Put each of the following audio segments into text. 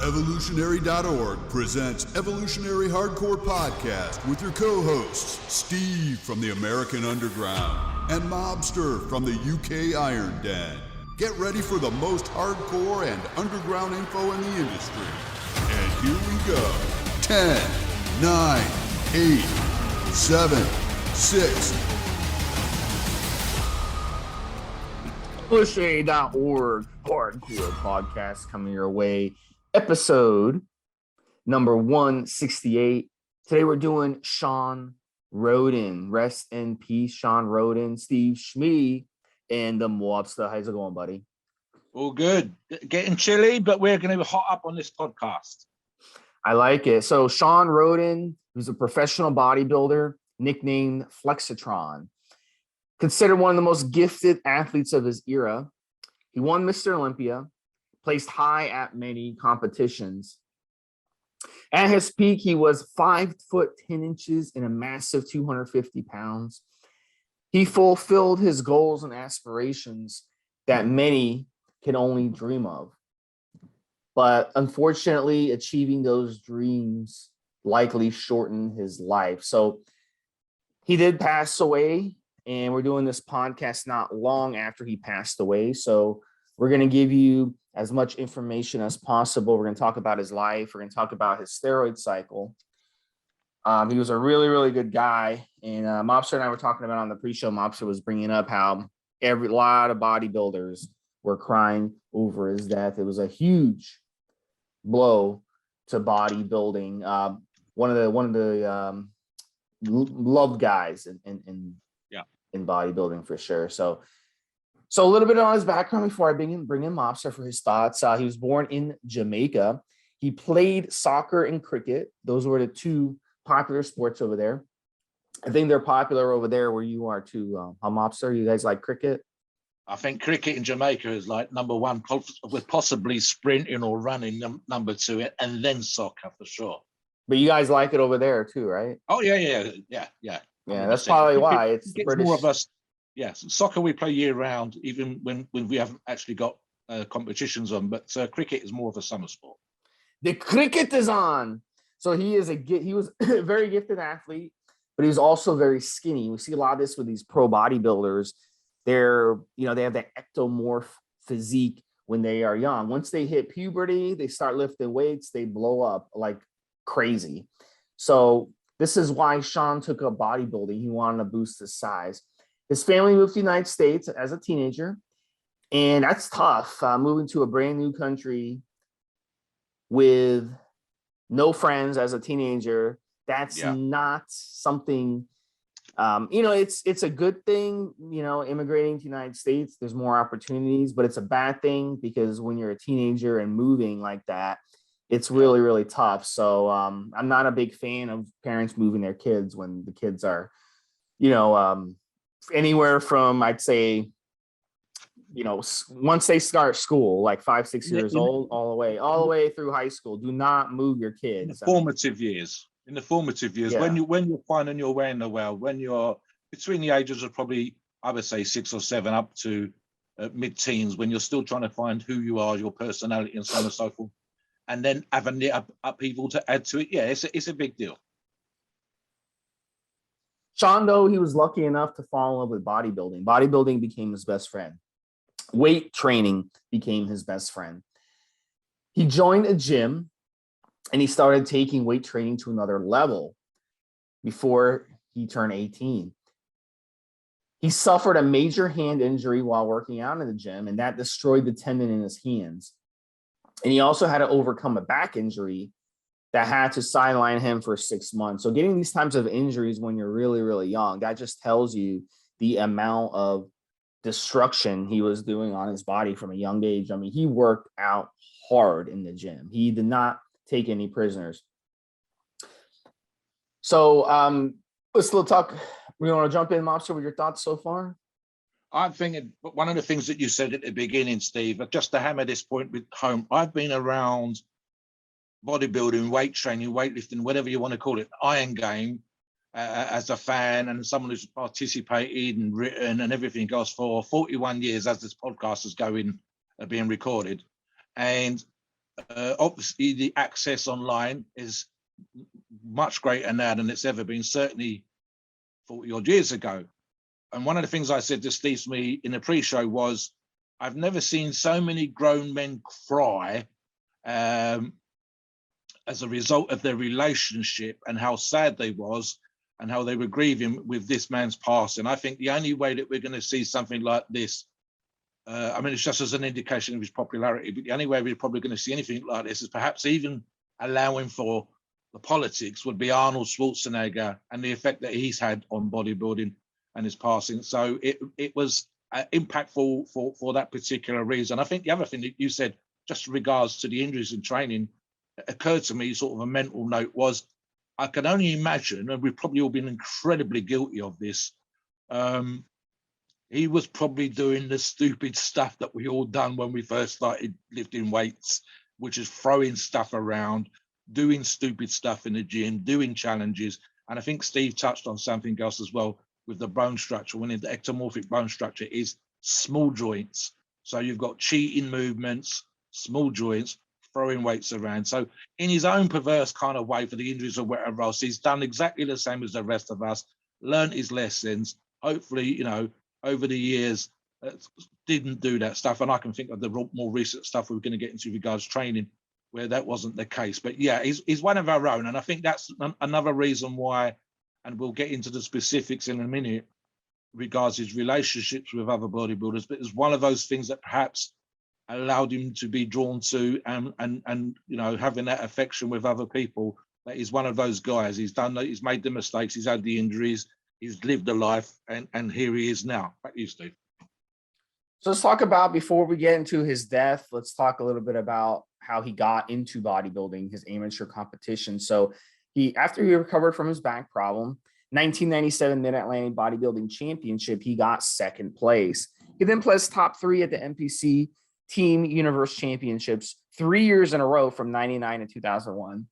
Evolutionary.org presents Evolutionary Hardcore Podcast with your co-hosts, Steve from the American Underground and Mobster from the UK Iron Den. Get ready for the most hardcore and underground info in the industry. And here we go. 10, 9, 8, 7, 6. Evolutionary.org Hardcore Podcast coming your way. Episode number 168. Today we're doing Shawn Rhoden. Rest in peace, Shawn Rhoden, Stevesmi and Da Mobster. How's it going, buddy? All good. Getting chilly, but we're going to be hot up on this podcast. I like it. So Shawn Rhoden, who's a professional bodybuilder, nicknamed Flexatron, considered one of the most gifted athletes of his era. He won Mr Olympia, placed high at many competitions. At his peak, he was 5 foot 10 inches and a massive 250 pounds. He fulfilled his goals and aspirations that many can only dream of. But unfortunately, achieving those dreams likely shortened his life. So he did pass away, and we're doing this podcast not long after he passed away. So we're going to give you as much information as possible. We're going to talk about his life. We're going to talk about his steroid cycle. He was a really, really good guy. And Mobster and I were talking about on the pre-show, Mobster was bringing up how a lot of bodybuilders were crying over his death. It was a huge blow to bodybuilding. One of the loved guys in bodybuilding for sure. So a little bit on his background before I bring in Mobster for his thoughts. He was born in Jamaica. He played soccer and cricket. Those were the two popular sports over there. I think they're popular over there where you are too. Mobster, you guys like cricket? I think cricket in Jamaica is like number one, with possibly sprinting or running number two, and then soccer for sure. But you guys like it over there too, right? Oh, yeah. Yeah, that's probably why it's British. More of us. Yes, soccer we play year round, even when we haven't actually got competitions on. But cricket is more of a summer sport. The cricket is on. So he was a very gifted athlete, but he was also very skinny. We see a lot of this with these pro bodybuilders. They have that ectomorph physique when they are young. Once they hit puberty, they start lifting weights, they blow up like crazy. So this is why Shawn took up bodybuilding. He wanted to boost his size. His family moved to the United States as a teenager, and that's tough, moving to a brand new country with no friends as a teenager. That's not something, it's a good thing, immigrating to the United States. There's more opportunities, but it's a bad thing because when you're a teenager and moving like that, it's really, really tough. So I'm not a big fan of parents moving their kids when the kids are, anywhere from, I'd say, once they start school, like 5, 6 years old, all the way through high school. Do not move your kids. In the formative years, when you're finding your way in the world, when you're between the ages of probably, I would say 6 or 7 up to mid-teens, when you're still trying to find who you are, your personality, and so on and so forth, and then having the upheaval to add to it. Yeah, it's a big deal. Shawn, though, he was lucky enough to fall in love with bodybuilding. Bodybuilding became his best friend. Weight training became his best friend. He joined a gym and he started taking weight training to another level before he turned 18. He suffered a major hand injury while working out in the gym, and that destroyed the tendon in his hands. And he also had to overcome a back injury that had to sideline him for 6 months. So getting these types of injuries when you're really, really young, that just tells you the amount of destruction he was doing on his body from a young age. I mean, he worked out hard in the gym. He did not take any prisoners. So let's talk. We want to jump in, Mobster, with your thoughts so far? I'm thinking one of the things that you said at the beginning, Steve, just to hammer this point with home, I've been around bodybuilding, weight training, weightlifting, whatever you want to call it, iron game, as a fan and someone who's participated and written and everything else for 41 years as this podcast is being recorded. And Obviously, the access online is much greater now than it's ever been, certainly 40 odd years ago. And one of the things I said to Stevesmi in the pre-show was, I've never seen so many grown men cry as a result of their relationship and how sad they was and how they were grieving with this man's passing. I think the only way that we're going to see something like this, I mean, it's just as an indication of his popularity, but the only way we're probably going to see anything like this is perhaps even allowing for the politics would be Arnold Schwarzenegger and the effect that he's had on bodybuilding and his passing. So it was impactful for that particular reason. I think the other thing that you said, just in regards to the injuries and training, occurred to me, sort of a mental note, was I can only imagine, and we've probably all been incredibly guilty of this, he was probably doing the stupid stuff that we all done when we first started lifting weights, which is throwing stuff around, doing stupid stuff in the gym, doing challenges. And I think Steve touched on something else as well with the bone structure. When the ectomorphic bone structure is small joints. So you've got cheating movements, small joints, throwing weights around. So in his own perverse kind of way, for the injuries or whatever else, he's done exactly the same as the rest of us, learned his lessons, hopefully, you know, over the years, didn't do that stuff. And I can think of the more recent stuff we're going to get into regards training, where that wasn't the case. But yeah, he's one of our own. And I think that's another reason why, and we'll get into the specifics in a minute, regards his relationships with other bodybuilders, but it's one of those things that perhaps allowed him to be drawn to and you know, having that affection with other people, that he's one of those guys. He's made the mistakes, he's had the injuries, he's lived a life, and here he is now. Back to you, Steve. So let's talk about, before we get into his death, let's talk a little bit about how he got into bodybuilding, his amateur competition. So after he recovered from his back problem, 1997 Mid-Atlantic Bodybuilding Championship, he got second place. He then placed top 3 at the NPC Team Universe Championships 3 years in a row from 99 to 2001.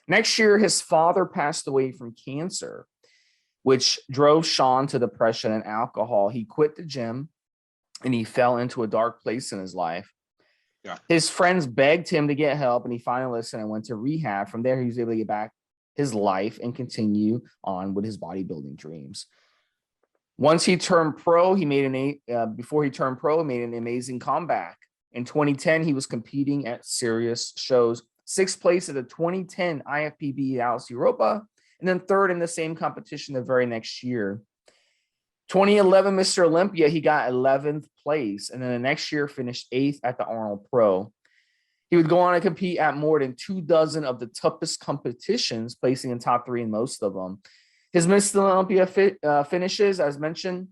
Next year, his father passed away from cancer, which drove Shawn to depression and alcohol. He quit the gym and he fell into a dark place in his life. Yeah. His friends begged him to get help, and he finally listened and went to rehab. From there, he was able to get back his life and continue on with his bodybuilding dreams. Once he turned pro, he made before he turned pro, he made an amazing comeback. In 2010, he was competing at serious shows, 6th place at the 2010 IFBB Dallas Europa, and then 3rd in the same competition the very next year. 2011 Mr. Olympia, he got 11th place, and then the next year finished 8th at the Arnold Pro. He would go on to compete at more than 24 of the toughest competitions, placing in top 3 in most of them. His Mr. Olympia finishes, as mentioned,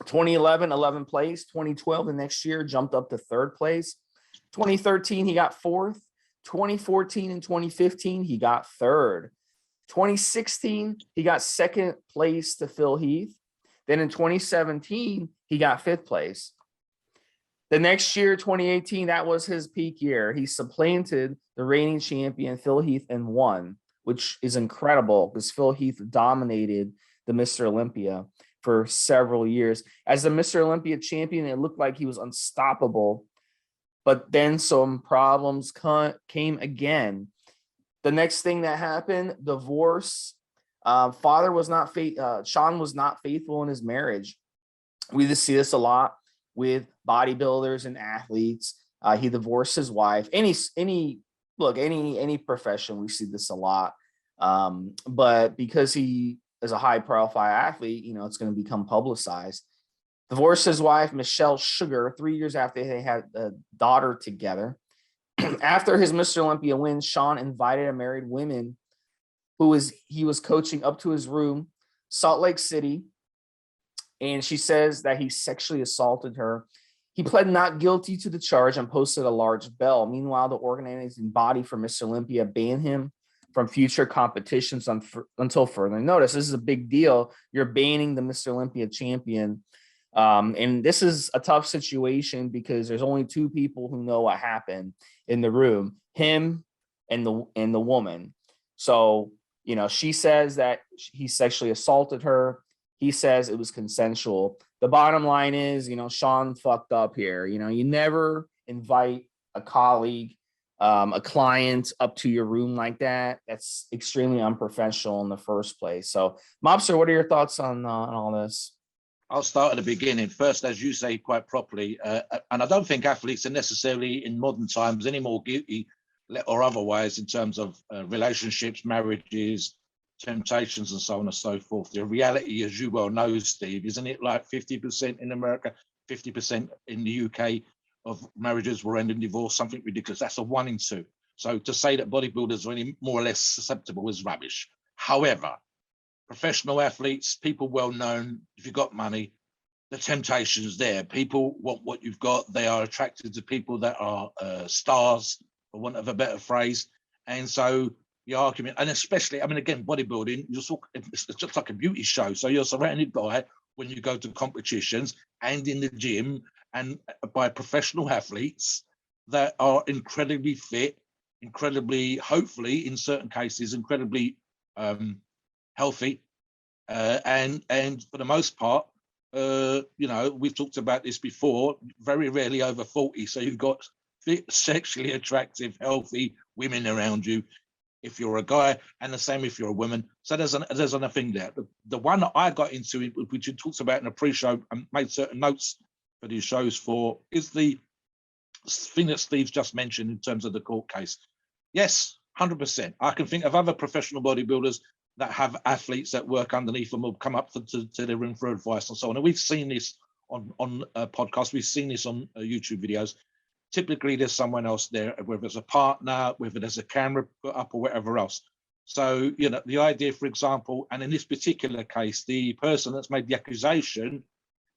2011, 11th place. 2012, the next year, jumped up to 3rd place. 2013, he got 4th. 2014 and 2015, he got 3rd. 2016, he got 2nd place to Phil Heath. Then in 2017, he got 5th place. The next year, 2018, that was his peak year. He supplanted the reigning champion, Phil Heath, and won, which is incredible because Phil Heath dominated the Mr. Olympia for several years. As the Mr. Olympia champion, it looked like he was unstoppable, but then some problems came again. The next thing that happened, divorce. Shawn was not faithful in his marriage. We just see this a lot with bodybuilders and athletes. He divorced his wife. Any profession, we see this a lot. But because he is a high profile athlete, you know, it's going to become publicized. Divorced his wife, Michelle Sugar, 3 years after they had a daughter together. After his Mr. Olympia win, Shawn invited a married woman he was coaching up to his room, Salt Lake City, and she says that he sexually assaulted her. He pled not guilty to the charge and posted a large bail. Meanwhile, the organizing body for Mr. Olympia banned him from future competitions until further notice. This is a big deal. You're banning the Mr. Olympia champion. And this is a tough situation because there's only 2 people who know what happened in the room, him and the woman. So, you know, she says that he sexually assaulted her. He says it was consensual. The bottom line is, you know, Shawn fucked up here. You know, you never invite a colleague a client up to your room like that. That's extremely unprofessional in the first place. So, Mobster, what are your thoughts on all this? I'll start at the beginning. First, as you say quite properly, and I don't think athletes are necessarily in modern times any more guilty or otherwise in terms of relationships, marriages, temptations, and so on and so forth. The reality, as you well know, Steve, isn't it like 50% in America, 50% in the UK of marriages will end in divorce, something ridiculous. That's a 1 in 2. So to say that bodybuilders are any more or less susceptible is rubbish. However, professional athletes, people well known, if you've got money, the temptation's there. People want what you've got. They are attracted to people that are stars, for want of a better phrase. And so the argument, and especially, I mean, again, bodybuilding, it's just like a beauty show. So you're surrounded by, when you go to competitions and in the gym, and by professional athletes that are incredibly fit, incredibly, hopefully, in certain cases, incredibly healthy, and for the most part, we've talked about this before, very rarely over 40. So you've got fit, sexually attractive, healthy women around you if you're a guy, and the same if you're a woman. So there's another thing there. The one that I got into, which you talked about in the pre-show and made certain notes for these shows for, is the thing that Steve's just mentioned in terms of the court case. Yes, 100%. I can think of other professional bodybuilders that have athletes that work underneath them, will come up to their room for advice and so on. And we've seen this on podcasts. We've seen this on YouTube videos. Typically, there's someone else there, whether it's a partner, whether there's a camera put up or whatever else. So, the idea, for example, and in this particular case, the person that's made the accusation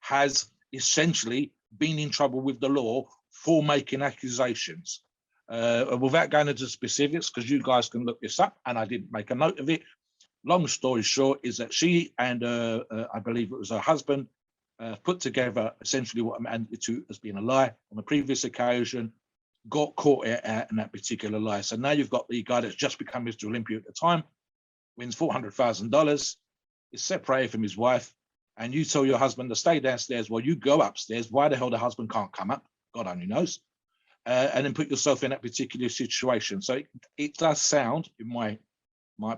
has essentially been in trouble with the law for making accusations. Without going into specifics, because you guys can look this up, and I didn't make a note of it. Long story short is that she and I believe it was her husband put together essentially what amounted to as being a lie on a previous occasion, got caught in that particular lie. So now you've got the guy that's just become Mr Olympia at the time, wins $400,000, is separated from his wife, and you tell your husband to stay downstairs while you go upstairs. Why the hell the husband can't come up, God only knows, and then put yourself in that particular situation. So it does sound, in my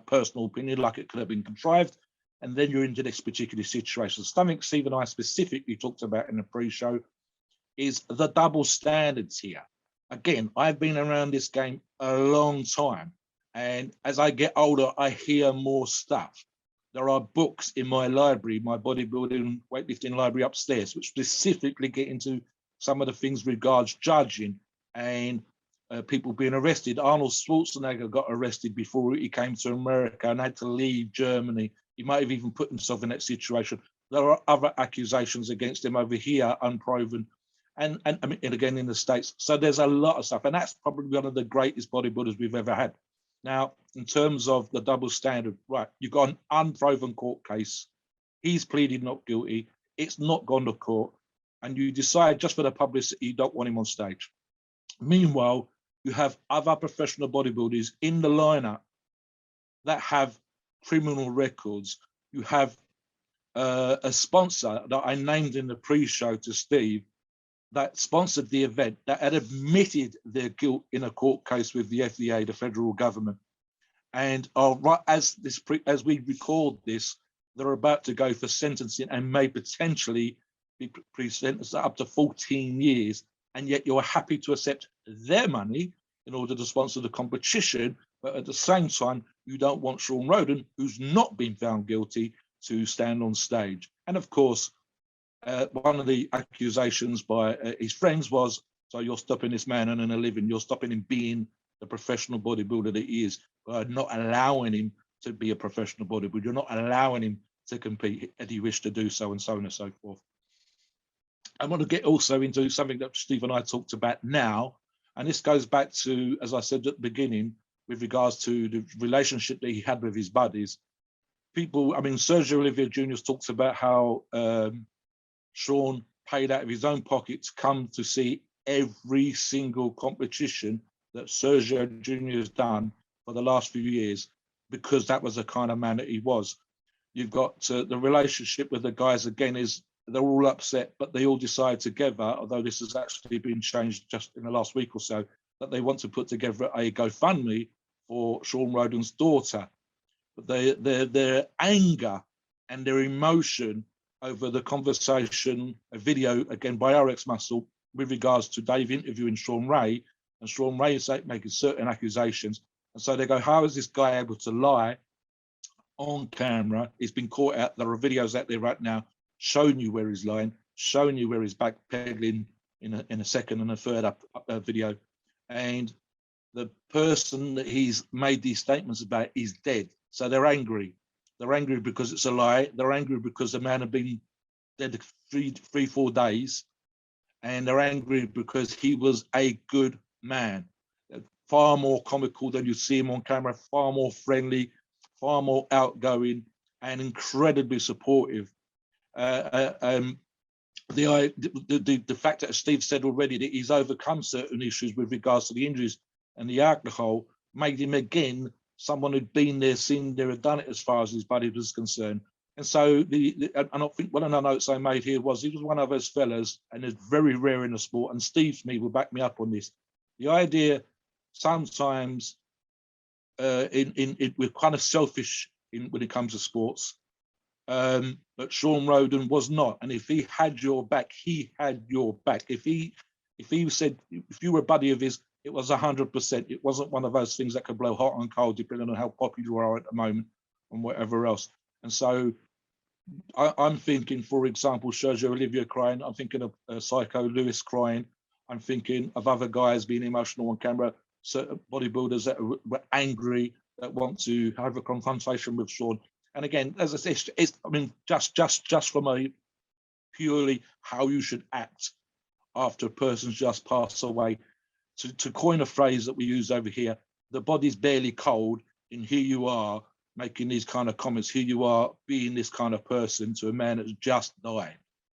personal opinion, like it could have been contrived, and then you're into this particular situation. Something Steve and I specifically talked about in the pre-show is the double standards here. Again, I've been around this game a long time, and as I get older, I hear more stuff. There are books in my library, my bodybuilding, weightlifting library upstairs, which specifically get into some of the things regards judging and people being arrested. Arnold Schwarzenegger got arrested before he came to America and had to leave Germany. He might have even put himself in that situation. There are other accusations against him over here, unproven, and again in the States. So there's a lot of stuff, and that's probably one of the greatest bodybuilders we've ever had. Now, in terms of the double standard, right, you've got an unproven court case. He's pleaded not guilty. It's not gone to court, and you decide just for the publicity you don't want him on stage. Meanwhile, you have other professional bodybuilders in the lineup that have criminal records. You have a sponsor that I named in the pre-show to Steve that sponsored the event, that had admitted their guilt in a court case with the FDA, the federal government. And right as we record this, they're about to go for sentencing and may potentially be sentenced up to 14 years. And yet you're happy to accept their money in order to sponsor the competition, but at the same time, you don't want Shawn Rhoden, who's not been found guilty, to stand on stage. And of course, one of the accusations by his friends was, so you're stopping this man earning a living, you're stopping him being the professional bodybuilder that he is, by not allowing him to be a professional bodybuilder, you're not allowing him to compete as he wished to do so, and so on and so forth. I want to get also into something that Steve and I talked about now, and this goes back to, as I said at the beginning, with regards to the relationship that he had with his buddies. People, Sergio Oliveira Jr. talks about how Shawn paid out of his own pocket to come to see every single competition that Sergio Jr. has done for the last few years, because that was the kind of man that he was. You've got the relationship with the guys, again, is they're all upset, but they all decide together, although this has actually been changed just in the last week or so, that they want to put together a GoFundMe for Shawn Rhoden's daughter. But their anger and their emotion over the conversation, a video again by RX Muscle with regards to Dave interviewing Shawn Ray, and Shawn Ray is making certain accusations. And so they go, how is this guy able to lie on camera? He's been caught out. There are videos out there right now showing you where he's lying, showing you where he's backpedaling in a second and a third up video. And the person that he's made these statements about is dead. So they're angry. They're angry because it's a lie. They're angry because the man had been dead 4 days. And they're angry because he was a good man. Far more comical than you see him on camera, far more friendly, far more outgoing, and incredibly supportive. The fact that, as Steve said already, that he's overcome certain issues with regards to the injuries and the alcohol made him again someone who'd been there, seen there, had done it as far as his body was concerned. And so, and I think one of the notes I made here was he was one of those fellas, and it's very rare in the sport. And Stevesmi will back me up on this. The idea sometimes we're kind of selfish when it comes to sports. But Shawn Rhoden was not, and if he had your back, he had your back. If he said, if you were a buddy of his, it was 100%. It wasn't one of those things that could blow hot and cold depending on how popular you are at the moment and whatever else. And so I'm thinking, for example, Sergio Olivia crying. I'm thinking of Psycho Lewis crying. I'm thinking of other guys being emotional on camera, certain bodybuilders that were angry, that want to have a confrontation with Shawn. And again, as I say, I mean, just from a purely how you should act after a person's just passed away, to coin a phrase that we use over here, the body's barely cold, and here you are making these kind of comments. Here you are being this kind of person to a man that's just died,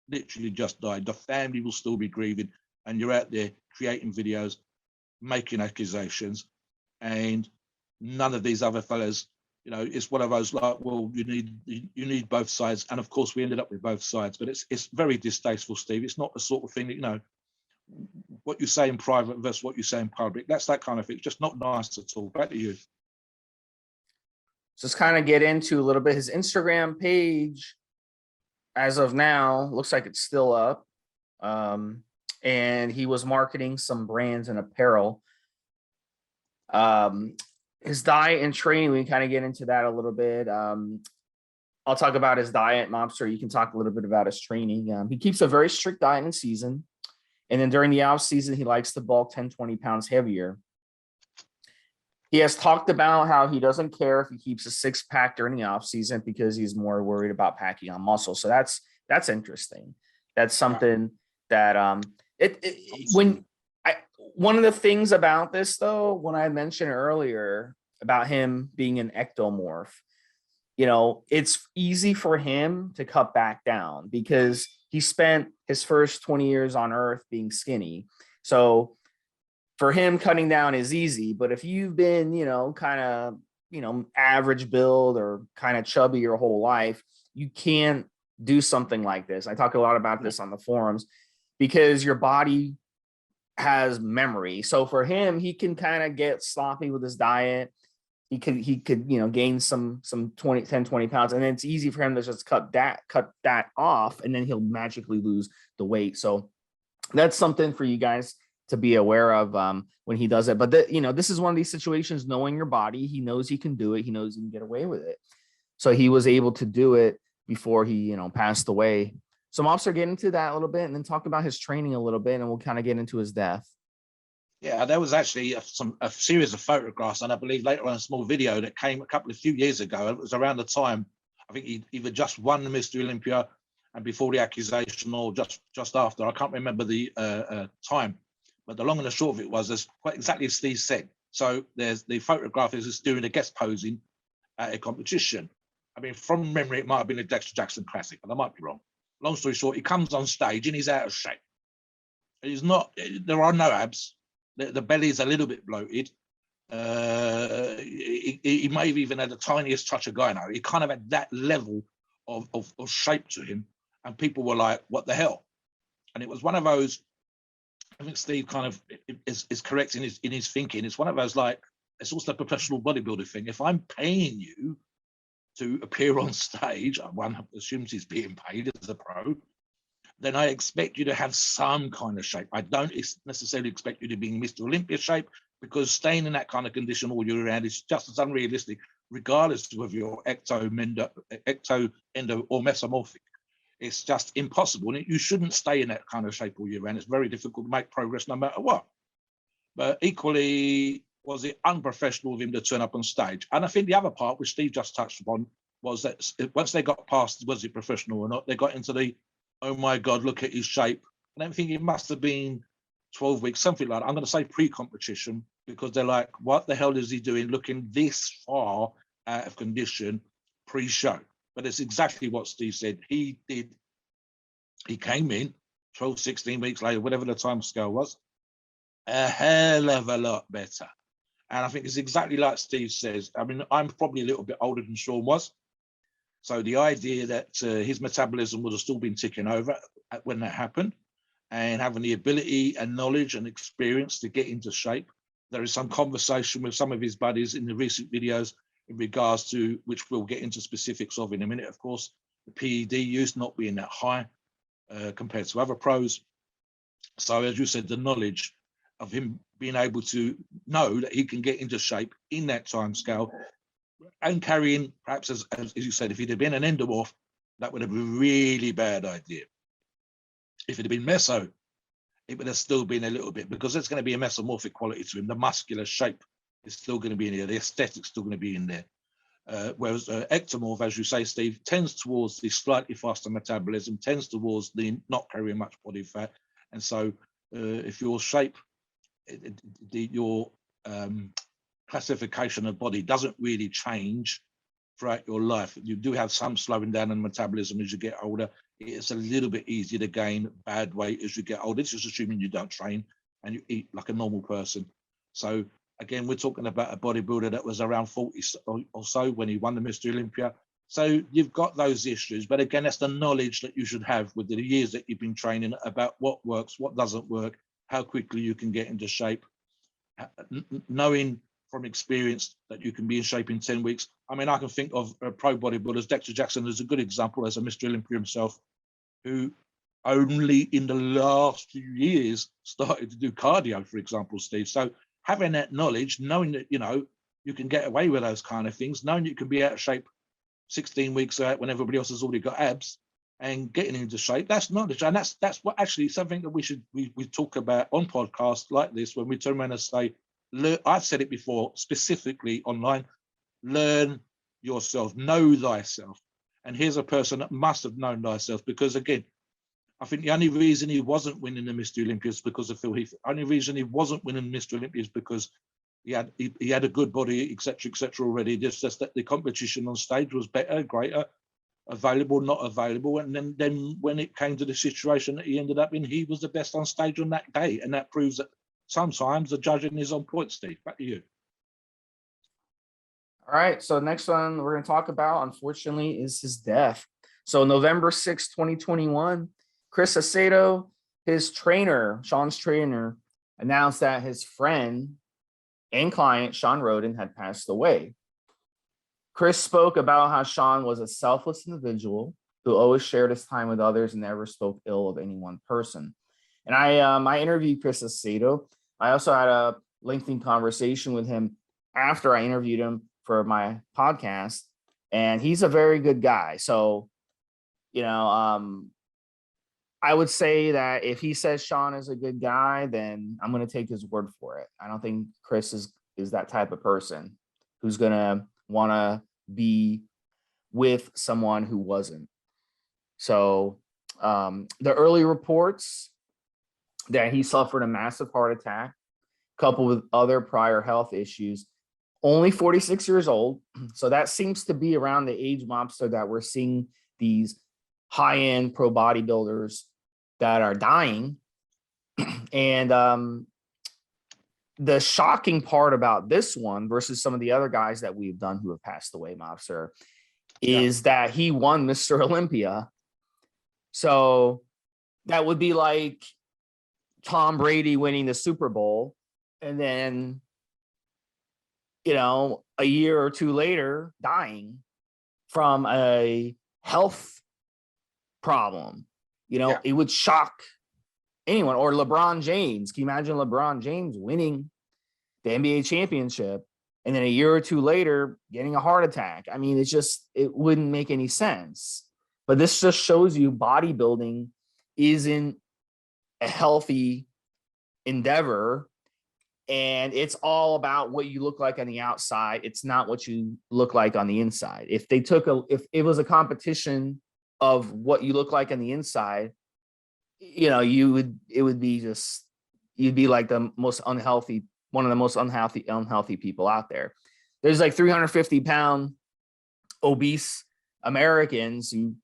literally just died. The family will still be grieving, and you're out there creating videos, making accusations, and none of these other fellas. You know, it's one of those like, well, you need both sides, and of course we ended up with both sides. But it's very distasteful, Steve. It's not the sort of thing that, you know, what you say in private versus what you say in public. That's that kind of thing. It's just not nice at all. Back to you. Just kind of get into a little bit his Instagram page. As of now, looks like it's still up, and he was marketing some brands and apparel. His diet and training, we can kind of get into that a little bit. I'll talk about his diet, Mobster. You can talk a little bit about his training. He keeps a very strict diet in season. And then during the off season, he likes to bulk 10, 20 pounds heavier. He has talked about how he doesn't care if he keeps a 6-pack during the off season because he's more worried about packing on muscle. So that's interesting. That's something that one of the things about this, though, when I mentioned earlier about him being an ectomorph, you know, it's easy for him to cut back down because he spent his first 20 years on Earth being skinny. So for him, cutting down is easy. But if you've been, you know, kind of, you know, average build or kind of chubby your whole life, you can't do something like this. I talk a lot about this on the forums because your body has memory. So for him, he can kind of get sloppy with his diet. He could, you know, gain some 10, 20 pounds, and then it's easy for him to just cut that off, and then he'll magically lose the weight. So that's something for you guys to be aware of when he does it. But you know, this is one of these situations, knowing your body, he knows he can do it. He knows he can get away with it. So he was able to do it before he, you know, passed away. So Mobster, get into that a little bit and then talk about his training a little bit, and we'll kind of get into his death. Yeah, there was actually a series of photographs, and I believe later on a small video that came a few years ago. It was around the time, I think he either just won the Mr Olympia and before the accusation, or just after. I can't remember the time, but the long and the short of it was, as quite exactly as Steve said. So there's the photograph is just doing a guest posing at a competition. I mean, from memory, it might have been a Dexter Jackson Classic, but I might be wrong. Long story short, he comes on stage and he's out of shape. He's not. There are no abs. The belly is a little bit bloated. He may have even had the tiniest touch of gyno. He kind of had that level of shape to him, and people were like, "What the hell?" And it was one of those think Steve kind of is correct in his thinking. It's one of those, like, it's also a professional bodybuilder thing. If I'm paying you to appear on stage, one assumes he's being paid as a pro, then I expect you to have some kind of shape. I don't necessarily expect you to be in Mr. Olympia shape, because staying in that kind of condition all year round is just as unrealistic, regardless of whether you're ecto, endo, or mesomorphic. It's just impossible. And you shouldn't stay in that kind of shape all year round. It's very difficult to make progress no matter what. But equally, was it unprofessional of him to turn up on stage? And I think the other part, which Steve just touched upon, was that once they got past, was it professional or not, they got into the, oh my God, look at his shape. And I think it must have been 12 weeks, something like that. I'm going to say pre-competition, because they're like, what the hell is he doing looking this far out of condition pre-show? But it's exactly what Steve said. He came in 12, 16 weeks later, whatever the time scale was, a hell of a lot better. And I think it's exactly like Steve says. I mean, I'm probably a little bit older than Shawn was. So the idea that his metabolism would have still been ticking over when that happened, and having the ability and knowledge and experience to get into shape. There is some conversation with some of his buddies in the recent videos in regards to, which we'll get into specifics of in a minute, of course, the PED use not being that high compared to other pros. So as you said, the knowledge of him being able to know that he can get into shape in that time scale and carrying, perhaps as you said, if he'd have been an endomorph, that would have been a really bad idea. If it had been meso, it would have still been a little bit, because there's going to be a mesomorphic quality to him. The muscular shape is still going to be in there. The aesthetic's still going to be in there. Whereas ectomorph, as you say, Steve, tends towards the slightly faster metabolism, tends towards the not carrying much body fat. And so if your shape, your classification of body doesn't really change throughout your life, you do have some slowing down in metabolism as you get older. It's a little bit easier to gain bad weight as you get older. It's just assuming you don't train and you eat like a normal person. So again, we're talking about a bodybuilder that was around 40 or so when he won the Mr. Olympia. So you've got those issues, but again, that's the knowledge that you should have with the years that you've been training about what works, what doesn't work, how quickly you can get into shape, knowing from experience that you can be in shape in 10 weeks. I mean, I can think of pro bodybuilders. Dexter Jackson is a good example as a Mr. Olympia himself, who only in the last few years started to do cardio, for example, Steve. So having that knowledge, knowing that, you know, you can get away with those kind of things, knowing you can be out of shape 16 weeks out when everybody else has already got abs, and getting into shape, that's knowledge. And that's what actually something that we talk about on podcasts like this, when we turn around and say, I've said it before, specifically online, learn yourself, know thyself. And here's a person that must have known thyself, because again, I think the only reason he wasn't winning the Mr. Olympia is because of Phil Heath. The only reason he wasn't winning Mr. Olympia is because he had a good body, etc., already. Just that the competition on stage was better, greater, available, not available. And then when it came to the situation that he ended up in, he was the best on stage on that day. And that proves that sometimes the judging is on point, Steve. Back to you. All right, so next one we're going to talk about, unfortunately, is his death. So November 6, 2021, Chris Aceto, his trainer, Shawn's trainer, announced that his friend and client, Shawn Rhoden, had passed away. Chris spoke about how Shawn was a selfless individual who always shared his time with others and never spoke ill of any one person. And I interviewed Chris Aceto. I also had a lengthy conversation with him after I interviewed him for my podcast, and he's a very good guy. So, you know, I would say that if he says Shawn is a good guy, then I'm going to take his word for it. I don't think Chris is that type of person who's going to want to be with someone who wasn't. So the early reports that he suffered a massive heart attack coupled with other prior health issues, only 46 years old. So that seems to be around the age mobster that we're seeing these high-end pro bodybuilders that are dying. And the shocking part about this one versus some of the other guys that we've done who have passed away, mobster, is that he won Mr. Olympia. So that would be like Tom Brady winning the Super Bowl, and then, a year or two later, dying from a health problem. It would shock anyone. Or LeBron James. Can you imagine LeBron James winning the NBA championship and then a year or two later getting a heart attack? I mean, it wouldn't make any sense. But this just shows you bodybuilding isn't a healthy endeavor, and it's all about what you look like on the outside. It's not what you look like on the inside. If it was a competition of what you look like on the inside, you'd be like the most unhealthy, one of the most unhealthy people out there. There's like 350-pound obese Americans who,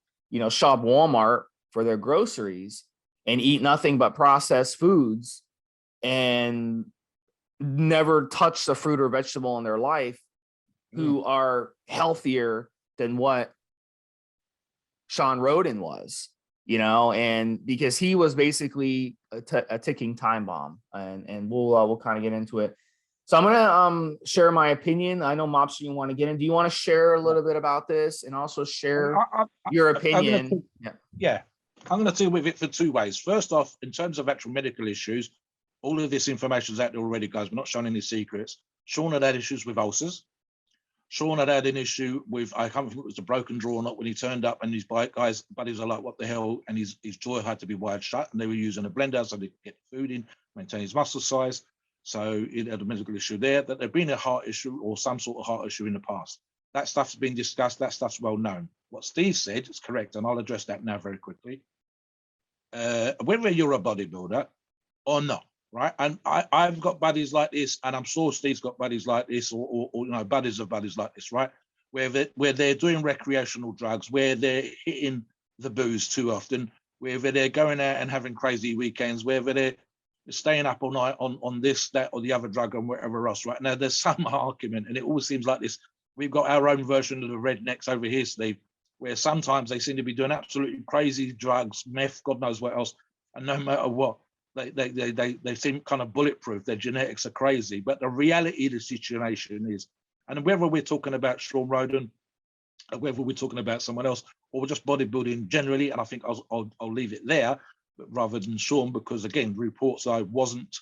shop Walmart for their groceries and eat nothing but processed foods and never touch the fruit or vegetable in their life, who are healthier than what Shawn Rhoden was, and because he was basically a ticking time bomb, and we'll kind of get into it. So I'm gonna share my opinion. I know, Mobster, you want to get in. Do you want to share a little bit about this and also share your opinion? I'm going to deal with it for two ways. First off, in terms of actual medical issues, all of this information is out there already, guys. We're not showing any secrets. Shawn had issues with ulcers. Shawn had an issue with, I can't remember if it was a broken jaw or not, when he turned up and his buddies are like, what the hell? And his jaw had to be wired shut, and they were using a blender so they could get food in, maintain his muscle size. So he had a medical issue there. That there'd been a heart issue or some sort of heart issue in the past. That stuff's been discussed. That stuff's well known. What Steve said is correct, and I'll address that now very quickly. Whether you're a bodybuilder or not, right? And I've got buddies like this, and I'm sure Steve's got buddies like this, or buddies of buddies like this, right? Where they're doing recreational drugs, where they're hitting the booze too often, whether they're going out and having crazy weekends, whether they're staying up all night on this, that, or the other drug and whatever else, right? Now, there's some argument, and it all seems like this. We've got our own version of the rednecks over here, Steve, where sometimes they seem to be doing absolutely crazy drugs, meth, God knows what else, and no matter what, they seem kind of bulletproof. Their genetics are crazy, but the reality of the situation is, and whether we're talking about Shawn Rhoden, or whether we're talking about someone else, or just bodybuilding generally, and I think I'll leave it there, but rather than Shawn, because again, reports I wasn't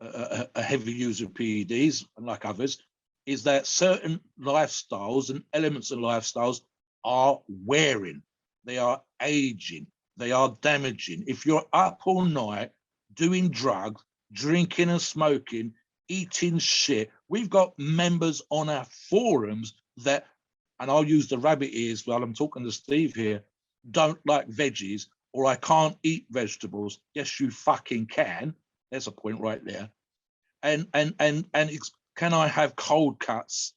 a heavy user of PEDs, unlike others, is that certain lifestyles and elements of lifestyles are wearing, they are aging, they are damaging. If you're up all night doing drugs, drinking and smoking, eating shit, we've got members on our forums that, and I'll use the rabbit ears while I'm talking to Steve here, don't like veggies, or I can't eat vegetables. Yes, you fucking can. There's a point right there. And it's, can I have cold cuts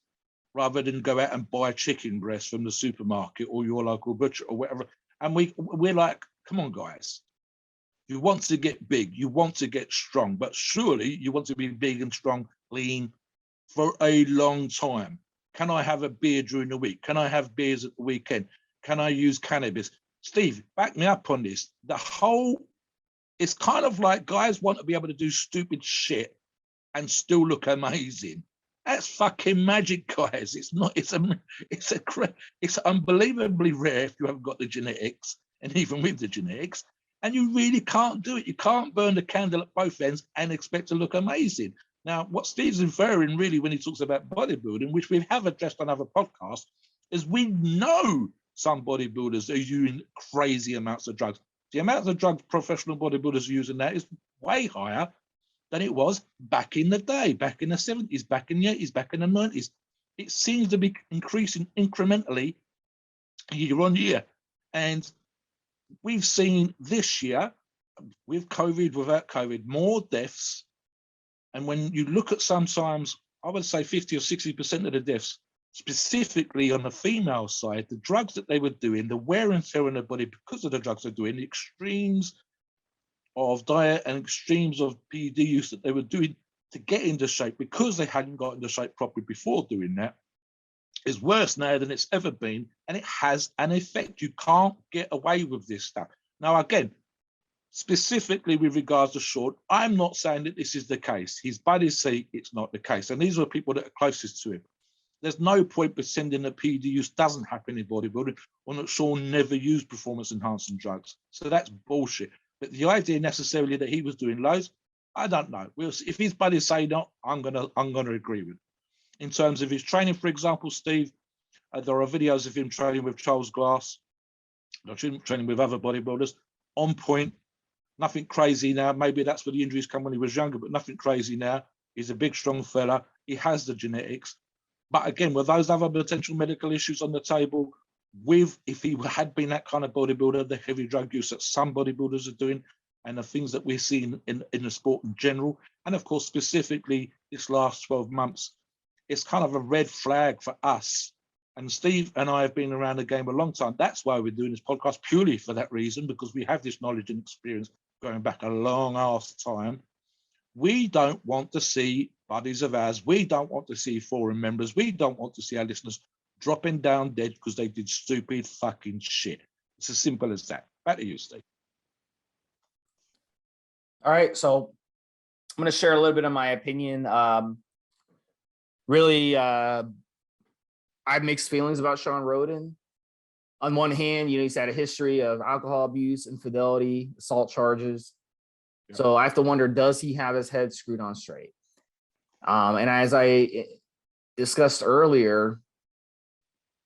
rather than go out and buy chicken breast from the supermarket or your local butcher or whatever? And we're like, come on, guys. You want to get big, you want to get strong, but surely you want to be big and strong, lean for a long time. Can I have a beer during the week? Can I have beers at the weekend? Can I use cannabis? Steve, back me up on this. It's kind of like guys want to be able to do stupid shit and still look amazing. That's fucking magic, guys. It's unbelievably rare if you haven't got the genetics, and even with the genetics, and you really can't do it. You can't burn the candle at both ends and expect to look amazing. Now, what Steve's inferring really when he talks about bodybuilding, which we have addressed on other podcasts, is we know some bodybuilders are using crazy amounts of drugs. The amount of drugs professional bodybuilders are using now is way higher than it was back in the day, back in the 70s, back in the 80s, back in the 90s. It seems to be increasing incrementally year on year. And we've seen this year, with COVID, without COVID, more deaths. And when you look at sometimes, I would say 50 or 60% of the deaths, specifically on the female side, the drugs that they were doing, the wear and tear on the body because of the drugs they're doing, the extremes of diet and extremes of PED use that they were doing to get into shape because they hadn't got into shape properly before doing that, is worse now than it's ever been, and it has an effect. You can't get away with this stuff. Now, again, specifically with regards to Shawn, I'm not saying that this is the case. His buddies say it's not the case. And these are people that are closest to him. There's no point pretending that PED use doesn't happen in bodybuilding or that Shawn never used performance-enhancing drugs. So that's bullshit. But the idea necessarily that he was doing loads, I don't know. We'll see. If his buddies say no, I'm gonna agree with him. In terms of his training, for example, Steve, there are videos of him training with Charles Glass, training with other bodybuilders, on point. Nothing crazy now. Maybe that's where the injuries come when he was younger, but nothing crazy now. He's a big, strong fella. He has the genetics. But again, with those other potential medical issues on the table, if he had been that kind of bodybuilder, the heavy drug use that some bodybuilders are doing, and the things that we're seeing in the sport in general, and of course, specifically this last 12 months, it's kind of a red flag for us. And Steve and I have been around the game a long time. That's why we're doing this podcast, purely for that reason, because we have this knowledge and experience going back a long ass time. We don't want to see buddies of ours. We don't want to see forum members. We don't want to see our listeners dropping down dead because they did stupid fucking shit. It's as simple as that. Back to you, Steve. All right. So I'm going to share a little bit of my opinion. I have mixed feelings about Shawn Rhoden. On one hand, he's had a history of alcohol abuse, infidelity, assault charges. Yeah. So I have to wonder, does he have his head screwed on straight? And as I discussed earlier,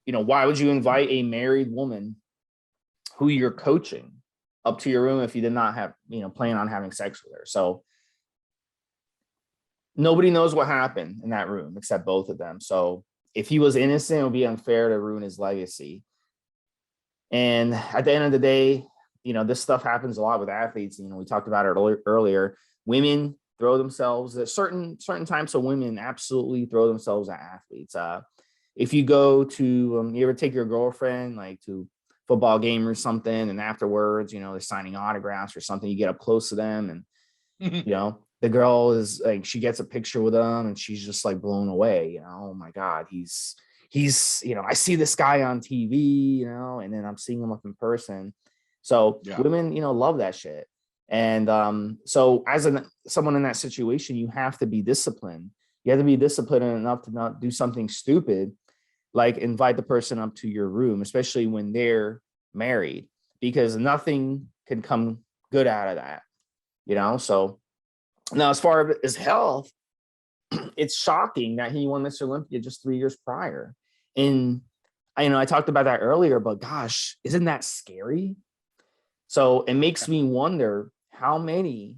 why would you invite a married woman who you're coaching up to your room if you did not have, plan on having sex with her? So nobody knows what happened in that room except both of them. So if he was innocent, it would be unfair to ruin his legacy. And at the end of the day, this stuff happens a lot with athletes. We talked about it earlier. Women throw themselves at certain types of women absolutely throw themselves at athletes. If you go to, you ever take your girlfriend like to a football game or something, and afterwards, they're signing autographs or something, you get up close to them and, the girl is like, she gets a picture with them and she's just like blown away, oh my God, he's, I see this guy on TV, and then I'm seeing him up in person. So yeah. Women, love that shit. And so as someone in that situation, you have to be disciplined. You have to be disciplined enough to not do something stupid, like invite the person up to your room, especially when they're married, because nothing can come good out of that, So now, as far as his health, it's shocking that he won Mr. Olympia just 3 years prior. And I talked about that earlier, but gosh, isn't that scary? So it makes me wonder how many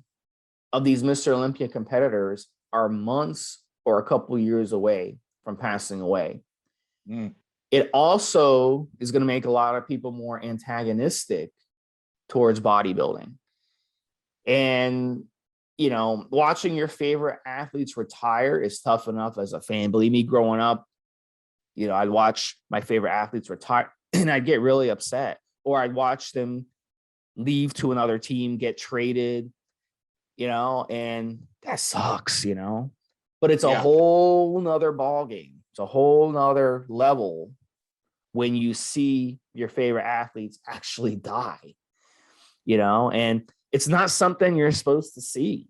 of these Mr. Olympia competitors are months or a couple years away from passing away. It also is going to make a lot of people more antagonistic towards bodybuilding. And, watching your favorite athletes retire is tough enough as a fan. Believe me, growing up, I'd watch my favorite athletes retire and I'd get really upset, or I'd watch them leave to another team, get traded, and that sucks, but it's a whole nother ball game. It's a whole nother level when you see your favorite athletes actually die, and it's not something you're supposed to see.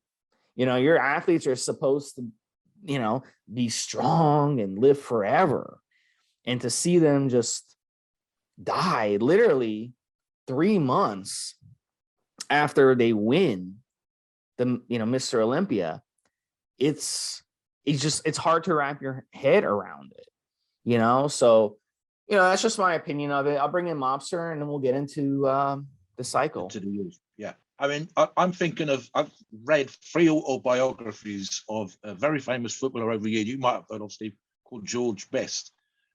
Your athletes are supposed to, be strong and live forever. And to see them just die literally 3 months after they win the, Mr. Olympia, it's hard to wrap your head around it, So, that's just my opinion of it. I'll bring in Mobster and then we'll get into the cycle. Yeah. I mean, I'm thinking I've read 3 autobiographies of a very famous footballer over the years. You might have heard of, Steve, called George Best.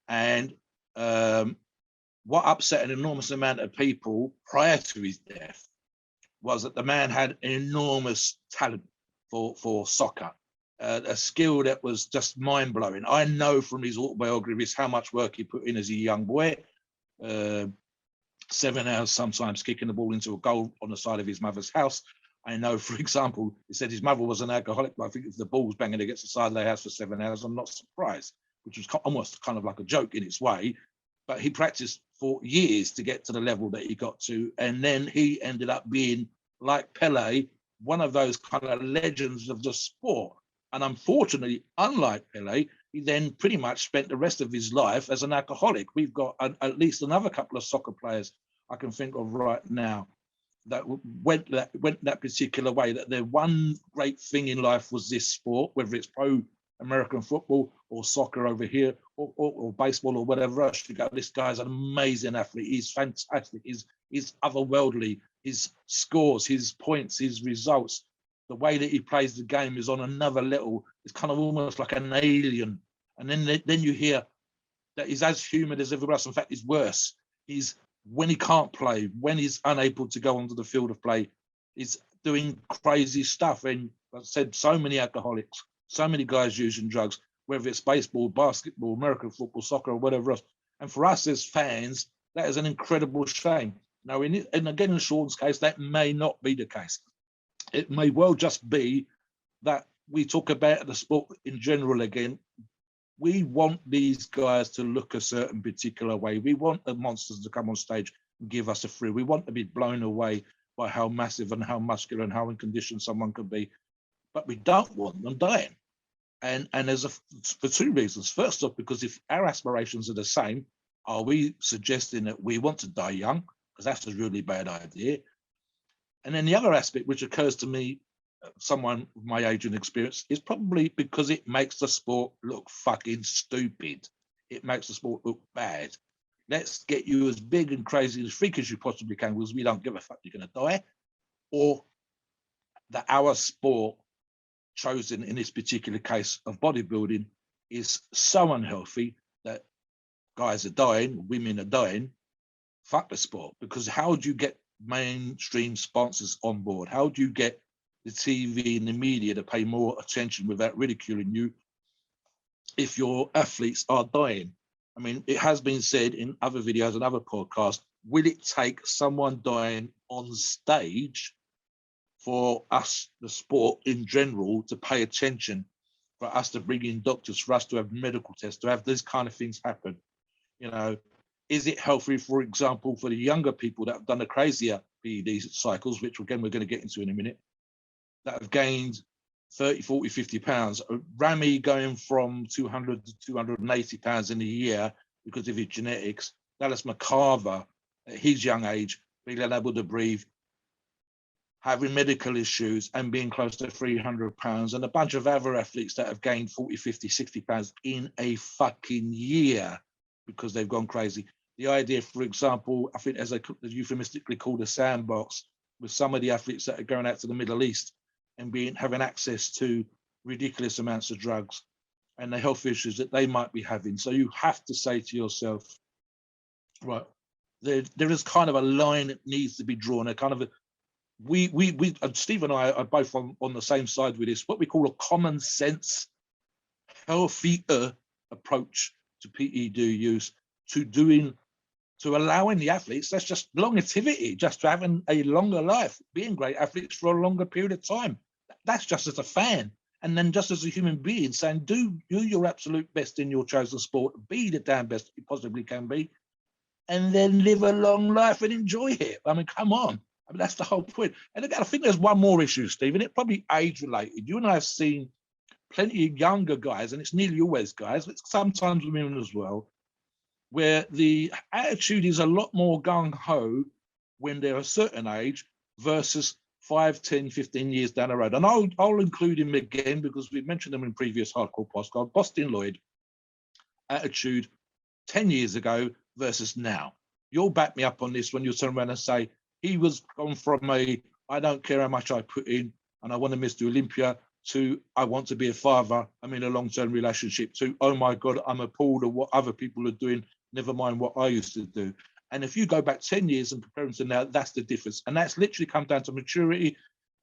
And what upset an enormous amount of people prior to his death was that the man had enormous talent for soccer, a skill that was just mind-blowing. I know from his autobiographies how much work he put in as a young boy. 7 hours sometimes kicking the ball into a goal on the side of his mother's house. I know, for example, he said his mother was an alcoholic, but I think if the ball was banging against the side of their house for 7 hours, I'm not surprised, which was almost kind of like a joke in its way. But he practiced for years to get to the level that he got to. And then he ended up being like Pele, one of those kind of legends of the sport. And unfortunately, unlike Pele, he then pretty much spent the rest of his life as an alcoholic. We've got at least another couple of soccer players I can think of right now that went that particular way, that their one great thing in life was this sport, whether it's pro American football or soccer over here or baseball or whatever else. You go, this guy's an amazing athlete. He's fantastic. He's otherworldly. His scores, his points, his results, the way that he plays the game is on another level. It's kind of almost like an alien. And then you hear that he's as human as everyone else. In fact, he's worse. He's when he can't play, when he's unable to go onto the field of play, he's doing crazy stuff. And I've said so many alcoholics, so many guys using drugs, whether it's baseball, basketball, American football, soccer, or whatever else. And for us as fans, that is an incredible shame. Now, and again, in Shawn's case, that may not be the case. It may well just be that we talk about the sport in general again. We want these guys to look a certain particular way. We want the monsters to come on stage and give us a thrill. We want to be blown away by how massive and how muscular and how in condition someone can be. But we don't want them dying. And for two reasons. First off, because if our aspirations are the same, are we suggesting that we want to die young? Because that's a really bad idea. And then the other aspect, which occurs to me, someone of my age and experience, is probably because it makes the sport look fucking stupid. It makes the sport look bad. Let's get you as big and crazy as freak as you possibly can, because we don't give a fuck you're going to die. Or that our sport, chosen in this particular case of bodybuilding, is so unhealthy that guys are dying, women are dying. Fuck the sport. Because how do you get mainstream sponsors on board? How do you get the TV and the media to pay more attention without ridiculing you if your athletes are dying? I mean, it has been said in other videos and other podcasts, will it take someone dying on stage for us, the sport in general, to pay attention, for us to bring in doctors, for us to have medical tests, to have these kind of things happen? You know, is it healthy, for example, for the younger people that have done the crazier PED cycles, which again, we're going to get into in a minute, that have gained 30, 40, 50 pounds. Ramy going from 200 to 280 pounds in a year because of his genetics. Dallas McCarver, at his young age, being unable to breathe, having medical issues and being close to 300 pounds, and a bunch of other athletes that have gained 40, 50, 60 pounds in a fucking year because they've gone crazy. The idea, for example, I think as euphemistically called a sandbox, with some of the athletes that are going out to the Middle East and having access to ridiculous amounts of drugs and the health issues that they might be having. So you have to say to yourself, right, there is kind of a line that needs to be drawn, a kind of Steve and I are both on the same side with this, what we call a common sense, healthier approach to PED use, to allowing the athletes, that's just longevity, just having a longer life, being great athletes for a longer period of time. That's just as a fan. And then just as a human being, saying, do your absolute best in your chosen sport, be the damn best you possibly can be, and then live a long life and enjoy it. I mean, come on. I mean, that's the whole point. And again, I think there's one more issue, Stephen. It probably age-related. You and I have seen plenty of younger guys, and it's nearly always guys, but sometimes women as well, where the attitude is a lot more gung-ho when they're a certain age versus 5, 10, 15 years down the road. And I'll include him again because we've mentioned him in previous hardcore podcasts. Boston Lloyd, attitude 10 years ago versus now. You'll back me up on this when you turn around and say, he was gone from I don't care how much I put in and I want to Mr Olympia, to I want to be a father, I'm in a long-term relationship, to, oh my God, I'm appalled at what other people are doing, never mind what I used to do. And if you go back 10 years and compare them to now, that's the difference. And that's literally come down to maturity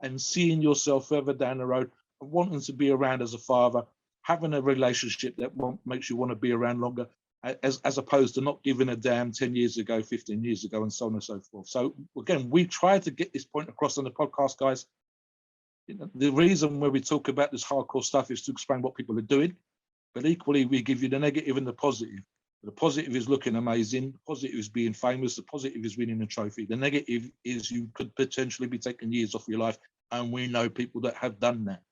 and seeing yourself further down the road, and wanting to be around as a father, having a relationship that makes you want to be around longer, as opposed to not giving a damn 10 years ago, 15 years ago, and so on and so forth. So again, we try to get this point across on the podcast, guys. The reason where we talk about this hardcore stuff is to explain what people are doing, but equally we give you the negative and the positive. The positive is looking amazing. The positive is being famous. The positive is winning a trophy. The negative is you could potentially be taking years off your life. And we know people that have done that.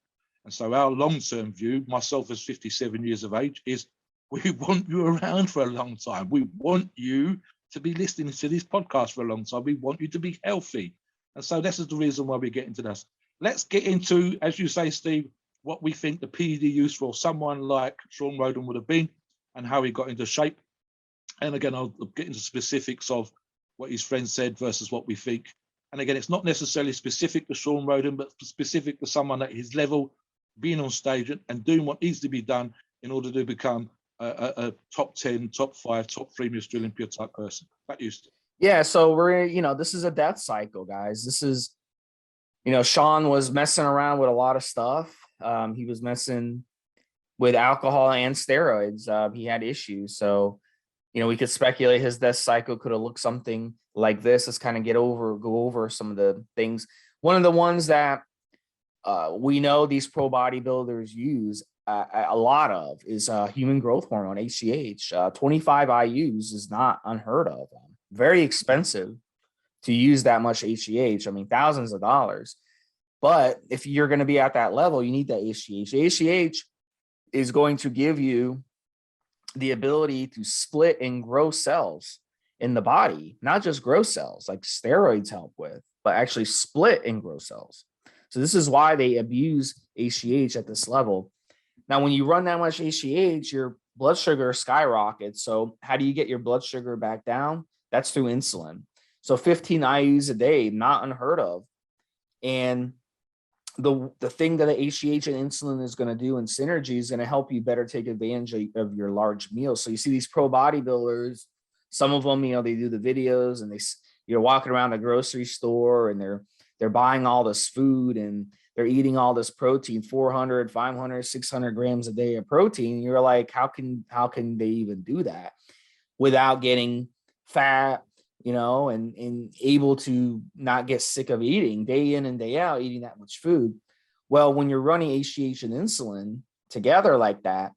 And so our long-term view, myself as 57 years of age, is we want you around for a long time. We want you to be listening to this podcast for a long time. We want you to be healthy. And so this is the reason why we get into this. Let's get into, as you say, Steve, what we think the PED use for someone like Shawn Rhoden would have been and how he got into shape. And again, I'll get into specifics of what his friend said versus what we think. And again, it's not necessarily specific to Shawn Rhoden, but specific to someone at his level, being on stage and doing what needs to be done in order to become a top 10, top 5, top 3 Mr Olympia type person. That used to. Yeah, so this is a death cycle, guys. This is, Shawn was messing around with a lot of stuff. He was messing with alcohol and steroids. He had issues. So, we could speculate his death cycle could have looked something like this. Let's kind of go over some of the things. One of the ones that we know these pro bodybuilders use a lot of is human growth hormone, HGH. 25 IUs is not unheard of. Very expensive to use that much HGH. I mean, thousands of dollars. But if you're going to be at that level, you need that HGH. HGH is going to give you the ability to split and grow cells in the body, not just grow cells like steroids help with, but actually split and grow cells. So this is why they abuse HGH at this level. Now, when you run that much HGH, your blood sugar skyrockets. So how do you get your blood sugar back down? That's through insulin. So 15 IUs a day, not unheard of. And the thing that the HGH and insulin is going to do in synergy is going to help you better take advantage of your large meals. So you see these pro bodybuilders, some of them, they do the videos and you're walking around the grocery store and they're buying all this food and they're eating all this protein, 400, 500, 600 grams a day of protein. You're like, how can they even do that without getting fat, and able to not get sick of eating day in and day out, eating that much food? Well, when you're running HGH and insulin together like that,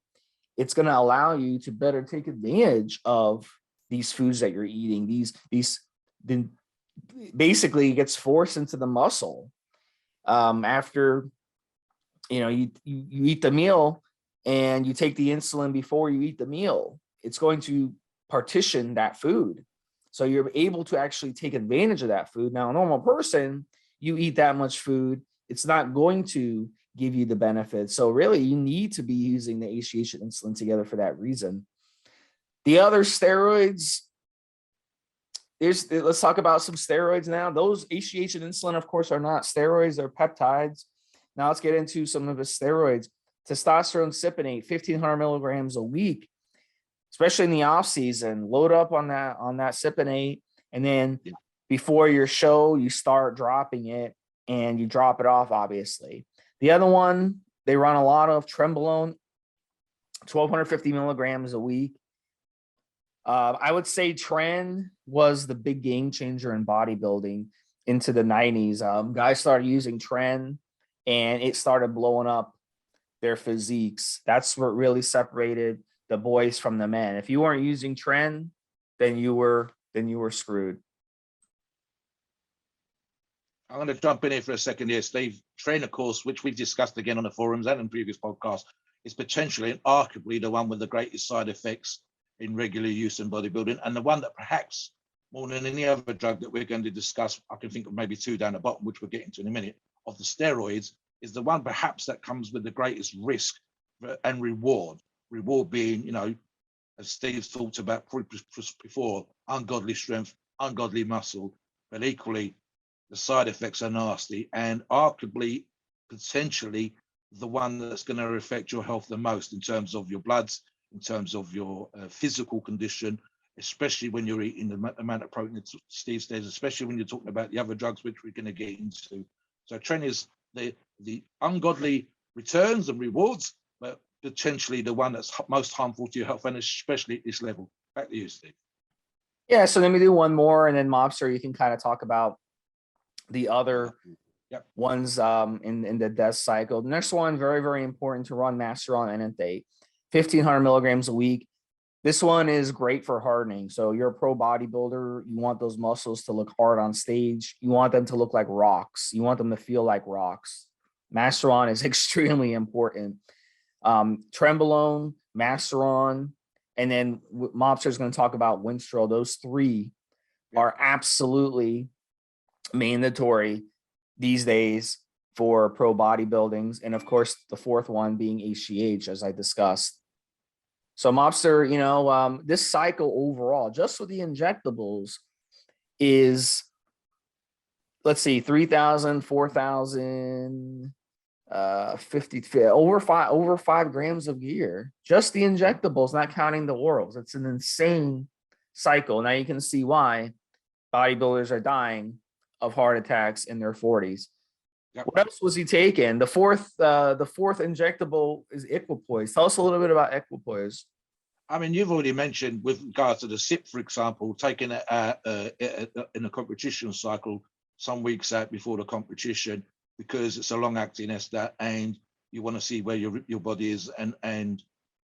it's going to allow you to better take advantage of these foods that you're eating. Then basically it gets forced into the muscle. After, you eat the meal and you take the insulin before you eat the meal, it's going to partition that food. So you're able to actually take advantage of that food. Now, a normal person, you eat that much food, it's not going to give you the benefits. So really, you need to be using the HGH and insulin together for that reason. The other steroids, let's talk about some steroids now. Those HGH and insulin, of course, are not steroids, they're peptides. Now let's get into some of the steroids. Testosterone cypionate, 1,500 milligrams a week, especially in the off season. Load up on that cypionate, and then before your show, you start dropping it, and you drop it off, obviously. The other one, they run a lot of Trenbolone, 1,250 milligrams a week. I would say Tren was the big game changer in bodybuilding into the 90s. Guys started using Tren, and it started blowing up their physiques. That's what really separated the boys from the men. If you weren't using Tren, then you were screwed. I'm going to jump in here for a second here, Steve. Tren, of course, which we've discussed again on the forums and in previous podcasts, is potentially and arguably the one with the greatest side effects in regular use in bodybuilding, and the one that perhaps more than any other drug that we're going to discuss, I can think of maybe two down the bottom, which we'll get into in a minute, of the steroids, is the one perhaps that comes with the greatest risk and reward. Reward being, as Steve talked about before, ungodly strength, ungodly muscle, but equally the side effects are nasty and arguably, potentially, the one that's going to affect your health the most in terms of your bloods, in terms of your physical condition, especially when you're eating the amount of protein that Steve says, especially when you're talking about the other drugs, which we're going to get into. So Tren is the ungodly returns and rewards, but potentially the one that's most harmful to your health, and especially at this level. Back to you, Steve. Yeah, so let me do one more, and then Mobster, you can kind of talk about the other ones in the death cycle. The next one, very, very important to run master on NFA, 1,500 milligrams a week. This one is great for hardening. So you're a pro bodybuilder. You want those muscles to look hard on stage. You want them to look like rocks. You want them to feel like rocks. Masteron is extremely important. Trenbolone, Masteron, and then Mobster is going to talk about Winstrol. Those three are absolutely mandatory these days for pro bodybuildings. And of course, the fourth one being HGH, as I discussed. So Mobster, this cycle overall, just with the injectables, is, let's see, 3,000, 4,000, 50, over 5 grams of gear. Just the injectables, not counting the orals. It's an insane cycle. Now you can see why bodybuilders are dying of heart attacks in their 40s. Yep. What else was he taking? The fourth injectable is equipoise. Tell us a little bit about equipoise. I mean, you've already mentioned with regards to the SIP, for example, taking it in a competition cycle some weeks out before the competition, because it's a long-acting ester and you want to see where your body is and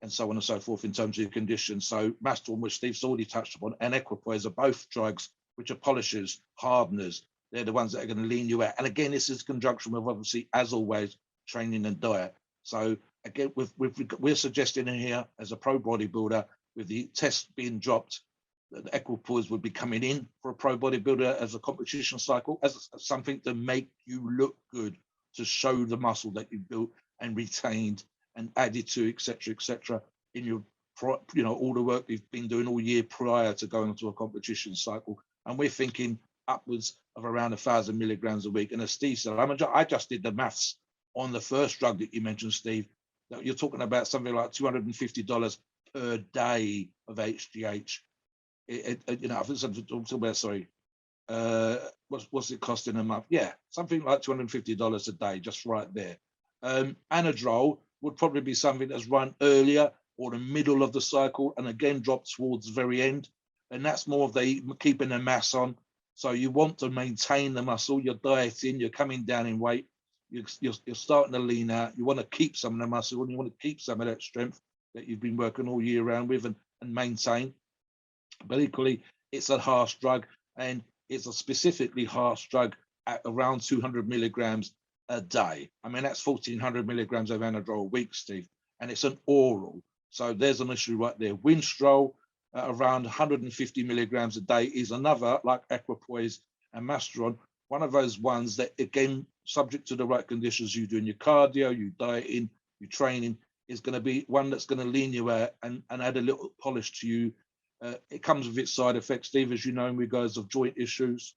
so on and so forth in terms of your condition. So Masteron, which Steve's already touched upon, and equipoise are both drugs which are polishers, hardeners. They're the ones that are going to lean you out. And again, this is conjunction with, obviously, as always, training and diet. So again, we're suggesting in here, as a pro bodybuilder, with the test being dropped, that the equipoise would be coming in for a pro bodybuilder as a competition cycle, as something to make you look good, to show the muscle that you built and retained and added to, etc., in your, all the work you've been doing all year prior to going into a competition cycle. And we're thinking upwards of around 1,000 milligrams a week. And as Steve said, I just did the maths on the first drug that you mentioned, Steve, that you're talking about something like $250 per day of HGH. I think something about, sorry, what's it costing a month? Yeah, something like $250 a day, just right there. Anadrol would probably be something that's run earlier or the middle of the cycle, and again dropped towards the very end. And that's more of the keeping the mass on. So you want to maintain the muscle, you're dieting, you're coming down in weight, you're starting to lean out, you want to keep some of the muscle, and you want to keep some of that strength that you've been working all year round with and maintain. But equally, it's a harsh drug, and it's a specifically harsh drug at around 200 milligrams a day. I mean, that's 1,400 milligrams of Anadrol a week, Steve, and it's an oral. So there's an issue right there. Winstrol, around 150 milligrams a day, is another, like equipoise and Masteron, one of those ones that, again, subject to the right conditions, you doing your cardio, you dieting, you training, is going to be one that's going to lean you out and add a little polish to you. It comes with its side effects, Steve, as you know, in regards of joint issues.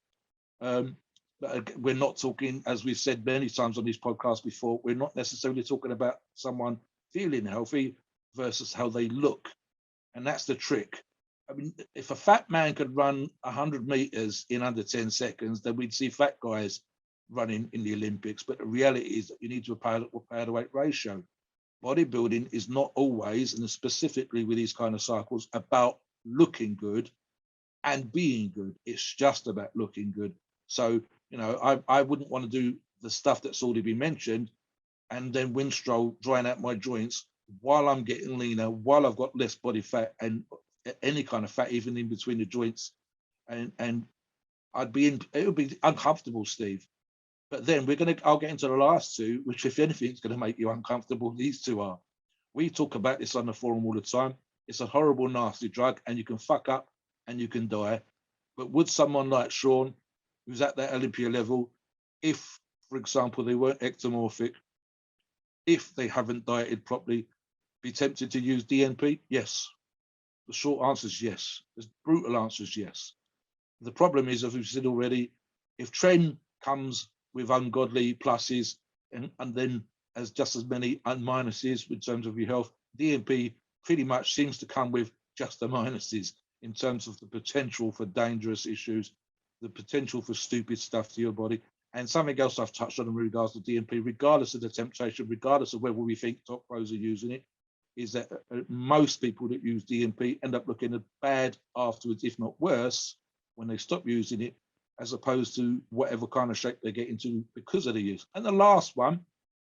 But we're not talking, as we've said many times on these podcasts before, we're not necessarily talking about someone feeling healthy versus how they look. And that's the trick. I mean, if a fat man could run 100 meters in under 10 seconds, then we'd see fat guys running in the Olympics. But the reality is that you need to power to weight ratio. Bodybuilding is not always, and specifically with these kind of cycles, about looking good and being good. It's just about looking good. So, I wouldn't want to do the stuff that's already been mentioned and then Winstrol drying out my joints while I'm getting leaner, while I've got less body fat and any kind of fat, even in between the joints. And it would be uncomfortable, Steve. But then I'll get into the last two, which, if anything, is going to make you uncomfortable. These two are. We talk about this on the forum all the time. It's a horrible, nasty drug, and you can fuck up and you can die. But would someone like Shawn, who's at that Olympia level, if, for example, they weren't ectomorphic, if they haven't dieted properly, be tempted to use DNP? Yes. The short answer is yes. The brutal answer is yes. The problem is, as we've said already, if Tren comes with ungodly pluses and then as just as many minuses in terms of your health, DNP pretty much seems to come with just the minuses in terms of the potential for dangerous issues, the potential for stupid stuff to your body. And something else I've touched on in regards to DNP, regardless of the temptation, regardless of whether we think top pros are using it, is that most people that use DNP end up looking bad afterwards, if not worse, when they stop using it, as opposed to whatever kind of shape they get into because of the use. And the last one,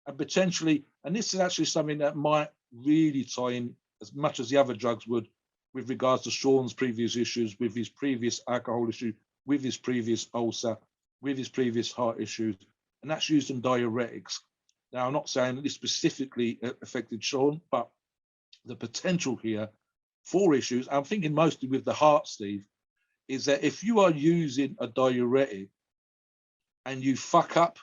and potentially, and this is actually something that might really tie in as much as the other drugs would, with regards to Shawn's previous issues, with his previous alcohol issue, with his previous ulcer, with his previous heart issues, and that's using diuretics. Now, I'm not saying that this specifically affected Shawn, but the potential here for issues, I'm thinking mostly with the heart, Steve, is that if you are using a diuretic and you fuck up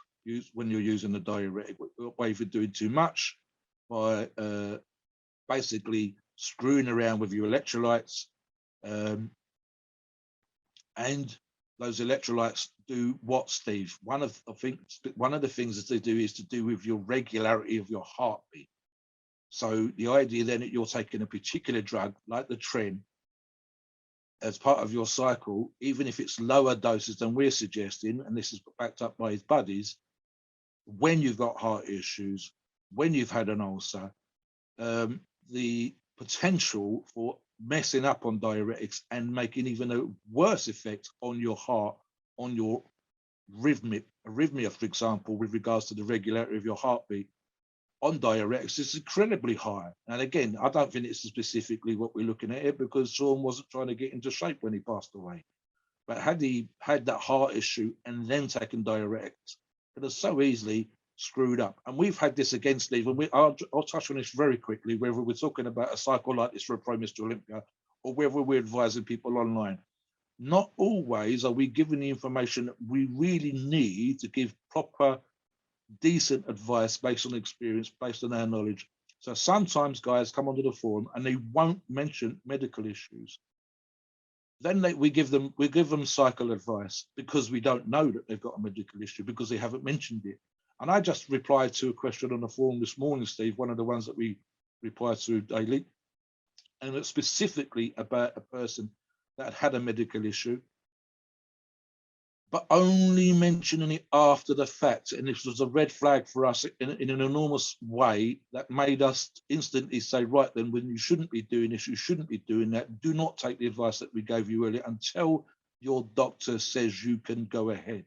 when you're using a diuretic, whether you're doing too much, by basically screwing around with your electrolytes, and those electrolytes do what, Steve? One of the things that they do is to do with your regularity of your heartbeat. So the idea then that you're taking a particular drug like the tren as part of your cycle, even if it's lower doses than we're suggesting, and this is backed up by his buddies, when you've got heart issues, when you've had an ulcer, the potential for messing up on diuretics and making even a worse effect on your heart, on your arrhythmia, for example, with regards to the regularity of your heartbeat, on diuretics is incredibly high. And again, I don't think it's specifically what we're looking at here, because Shawn wasn't trying to get into shape when he passed away. But had he had that heart issue and then taken diuretics, it has so easily screwed up. And we've had this again, Steve, and I'll touch on this very quickly, whether we're talking about a cycle like this for a pro Mr Olympia or whether we're advising people online. Not always are we given the information that we really need to give proper, decent advice based on experience, based on our knowledge. So sometimes guys come onto the forum and they won't mention medical issues. Then we give them cycle advice because we don't know that they've got a medical issue, because they haven't mentioned it. And I just replied to a question on the forum this morning, Steve, one of the ones that we reply to daily, and it's specifically about a person that had a medical issue, but only mentioning it after the fact. And this was a red flag for us in an enormous way that made us instantly say, right then, when you shouldn't be doing this, you shouldn't be doing that. Do not take the advice that we gave you earlier until your doctor says you can go ahead.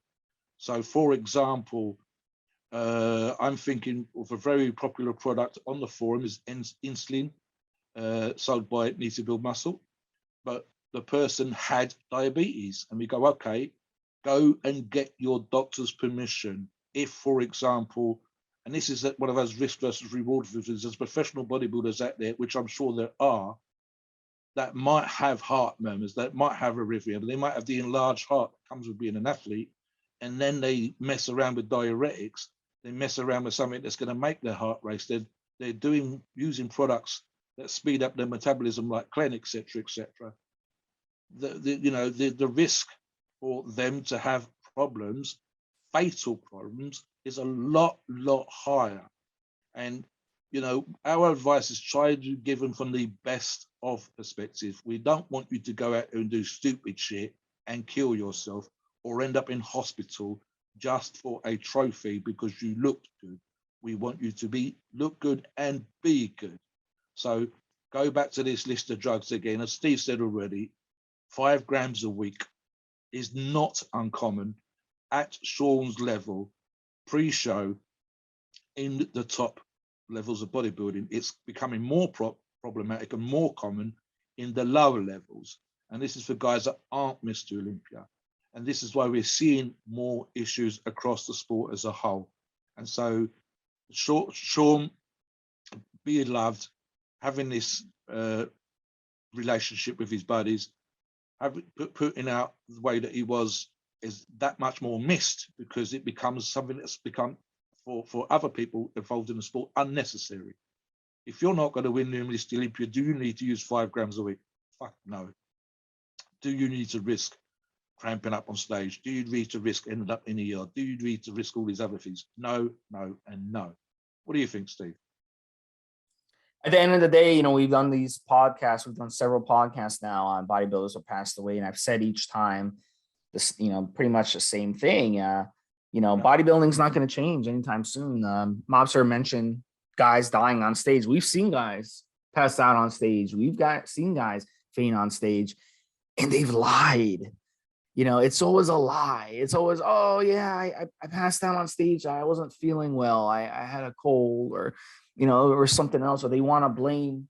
So, for example, I'm thinking of a very popular product on the forum is insulin, sold by Need to Build Muscle, but the person had diabetes, and we go, okay, go and get your doctor's permission. If, for example, and this is one of those risk versus reward things, there's professional bodybuilders out there, which I'm sure there are, that might have heart murmurs, that might have arrhythmia, but they might have the enlarged heart that comes with being an athlete, and then they mess around with diuretics. They mess around with something that's going to make their heart race. They're using products that speed up their metabolism, like Clen, etc., etc. The risk for them to have problems, fatal problems, is a lot higher. And our advice is try to give them from the best of perspective. We don't want you to go out and do stupid shit and kill yourself or end up in hospital just for a trophy because you looked good. We want you to look good and be good. So go back to this list of drugs again. As Steve said already, 5 grams a week is not uncommon at Shawn's level, pre-show, in the top levels of bodybuilding. It's becoming more problematic and more common in the lower levels. And this is for guys that aren't Mr Olympia. And this is why we're seeing more issues across the sport as a whole. And so Shawn, being loved, having this relationship with his buddies, putting out the way that he was, is that much more missed, because it becomes something that's become, for other people involved in the sport, unnecessary. If you're not going to win the Mr Olympia, do you need to use 5 grams a week? Fuck no. Do you need to risk cramping up on stage? Do you need to risk ending up in ER? Do you need to risk all these other things? No, no, and no. What do you think, Steve? At the end of the day, we've done these podcasts. We've done several podcasts now on bodybuilders who passed away, and I've said each time this, pretty much the same thing. Bodybuilding's not going to change anytime soon. Mobster mentioned guys dying on stage. We've seen guys pass out on stage. We've seen guys faint on stage, and they've lied. It's always a lie. It's always, oh yeah, I passed out on stage. I wasn't feeling well. I had a cold, or something else. Or they want to blame,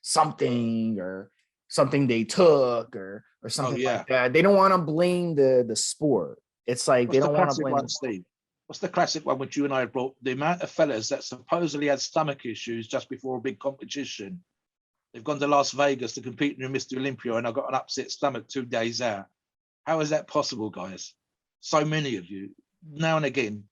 something or something they took or something like that. They don't want to blame the sport. It's like they don't want to blame one, Steve? What's the classic one which you and I brought? The amount of fellas that supposedly had stomach issues just before a big competition. They've gone to Las Vegas to compete in Mr Olympia and I've got an upset stomach 2 days out. How is that possible, guys? So many of you, now and again,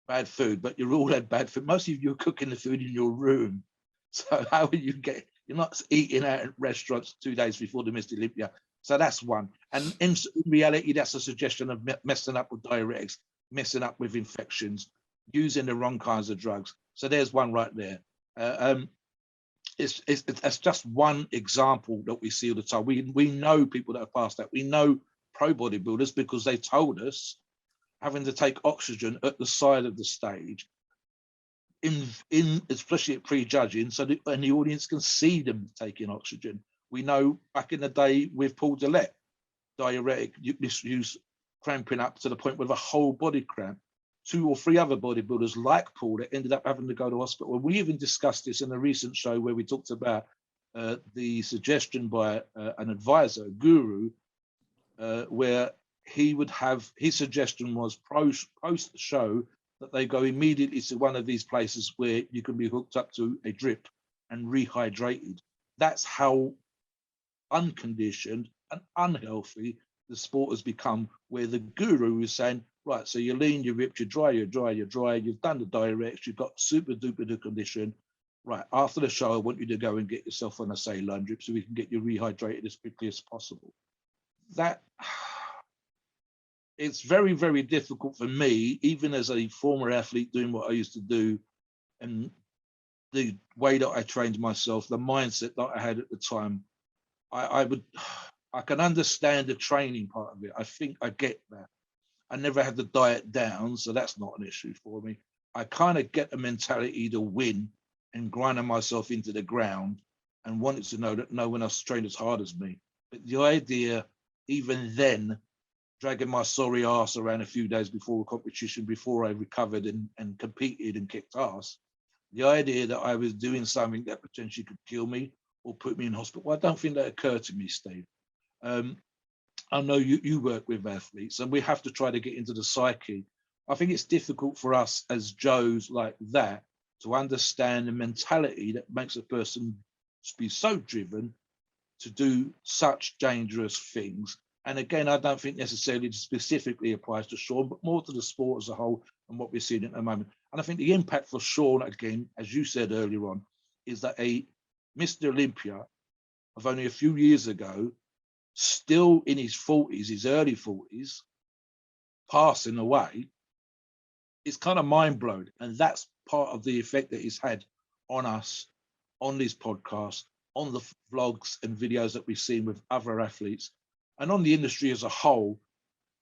bad food, but you all had bad food. Most of you are cooking the food in your room. So how will you get, you're not eating out at restaurants 2 days before the Mr Olympia. So that's one. And in reality, that's a suggestion of messing up with diuretics, messing up with infections, using the wrong kinds of drugs. So there's one right there. It's just one example that we see all the time. We know people that have passed that. We know pro bodybuilders because they told us having to take oxygen at the side of the stage, in especially at pre-judging, so that and the audience can see them taking oxygen. We know back in the day with Paul Dillette, diuretic use cramping up to the point with a whole body cramp. 2 or 3 other bodybuilders like Paul that ended up having to go to hospital. We even discussed this in a recent show where we talked about the suggestion by an advisor, a guru, where he would have, his suggestion was post show that they go immediately to one of these places where you can be hooked up to a drip and rehydrated. That's how unconditioned and unhealthy the sport has become, where the guru is saying, right, so you're lean, you're ripped, you're dry, you've done the diuretics, you've got super duper condition. Right, after the show, I want you to go and get yourself on a saline drip so we can get you rehydrated as quickly as possible. That, it's very, very difficult for me, even as a former athlete doing what I used to do, and the way that I trained myself, the mindset that I had at the time, I can understand the training part of it. I think I get that. I never had the diet down, so that's not an issue for me. I kind of get the mentality to win and grinding myself into the ground and wanted to know that no one else trained as hard as me. But the idea, even then, dragging my sorry ass around a few days before a competition, before I recovered and competed and kicked ass, the idea that I was doing something that potentially could kill me or put me in hospital, well, I don't think that occurred to me, Steve. I know you work with athletes and we have to try to get into the psyche. I think it's difficult for us as Joes like that to understand the mentality that makes a person be so driven to do such dangerous things. And again, I don't think necessarily specifically applies to Shawn, but more to the sport as a whole and what we're seeing at the moment. And I think the impact for Shawn, again, as you said earlier on, is that a Mr Olympia of only a few years ago, still in his 40s, his early 40s, passing away, it's kind of mind blowing. And that's part of the effect that he's had on us, on this podcast, on the vlogs and videos that we've seen with other athletes, and on the industry as a whole.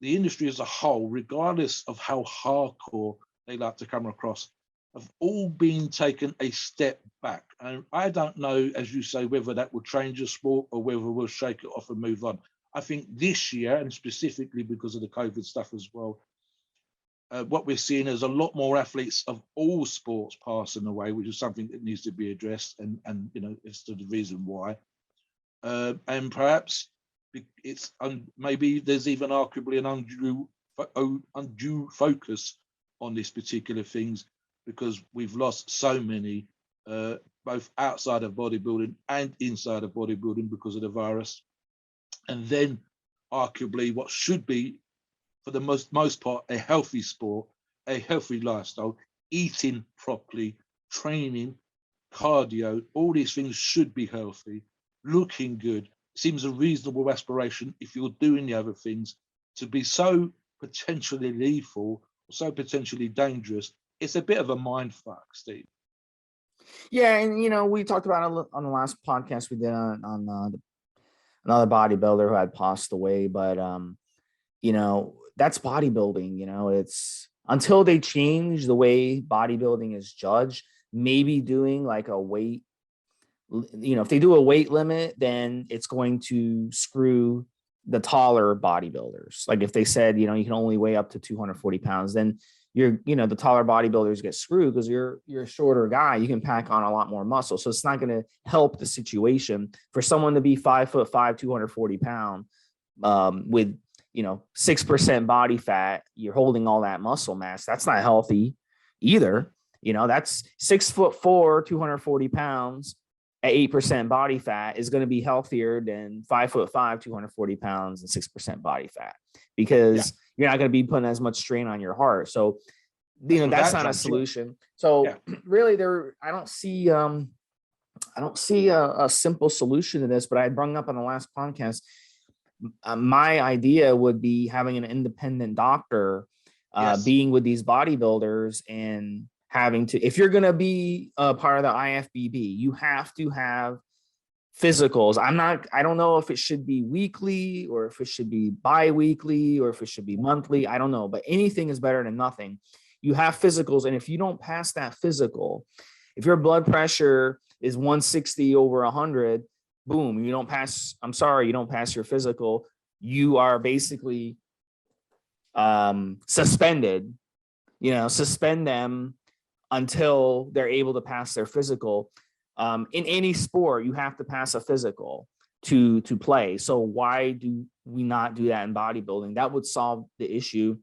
The industry as a whole, regardless of how hardcore they like to come across, have all been taken a step back. And I don't know, as you say, whether that will change the sport or whether we'll shake it off and move on. I think this year, and specifically because of the COVID stuff as well, what we're seeing is a lot more athletes of all sports passing away, which is something that needs to be addressed, and you know, it's the reason why. And perhaps it's maybe there's even arguably an undue focus on this particular things, because we've lost so many, both outside of bodybuilding and inside of bodybuilding because of the virus. And then arguably what should be, for the most part, a healthy sport, a healthy lifestyle, eating properly, training, cardio, all these things should be healthy, looking good. Seems a reasonable aspiration if you're doing the other things. To be so potentially lethal, so potentially dangerous, it's a bit of a mind fuck, Steve. Yeah, and you know, we talked about it on the last podcast we did on another bodybuilder who had passed away, but you know, that's bodybuilding. You know, it's until they change the way bodybuilding is judged, maybe doing like a weight, you know, if they do a weight limit, then it's going to screw the taller bodybuilders. Like if they said, you know, you can only weigh up to 240 pounds, then the taller bodybuilders get screwed because you're a shorter guy. You can pack on a lot more muscle. So it's not going to help the situation for someone to be 5'5", 240 pounds, with, 6% body fat. You're holding all that muscle mass. That's not healthy either. That's 6'4", 240 pounds at 8% body fat is going to be healthier than 5'5", 240 pounds and 6% body fat, because you're not going to be putting as much strain on your heart. So, that's not a solution. So really I don't see a simple solution to this, but I brung up on the last podcast, my idea would be having an independent doctor, being with these bodybuilders and having to, if you're going to be a part of the IFBB, you have to have physicals. I don't know if it should be weekly or if it should be bi-weekly or if it should be monthly. I don't know, but anything is better than nothing. You have physicals. And if you don't pass that physical, if your blood pressure is 160 over 100, boom, you don't pass your physical. You are basically suspended, suspend them until they're able to pass their physical. In any sport, you have to pass a physical to play. So why do we not do that in bodybuilding? That would solve the issue.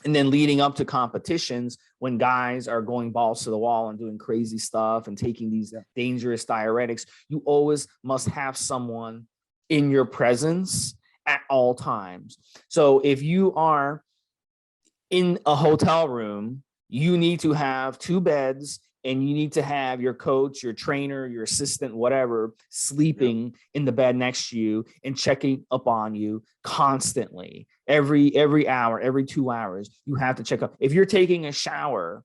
And then leading up to competitions, when guys are going balls to the wall and doing crazy stuff and taking these dangerous diuretics, you always must have someone in your presence at all times. So if you are in a hotel room, you need to have 2 beds, and you need to have your coach, your trainer, your assistant, whatever, sleeping in the bed next to you and checking up on you constantly. Every hour, every 2 hours, you have to check up. If you're taking a shower,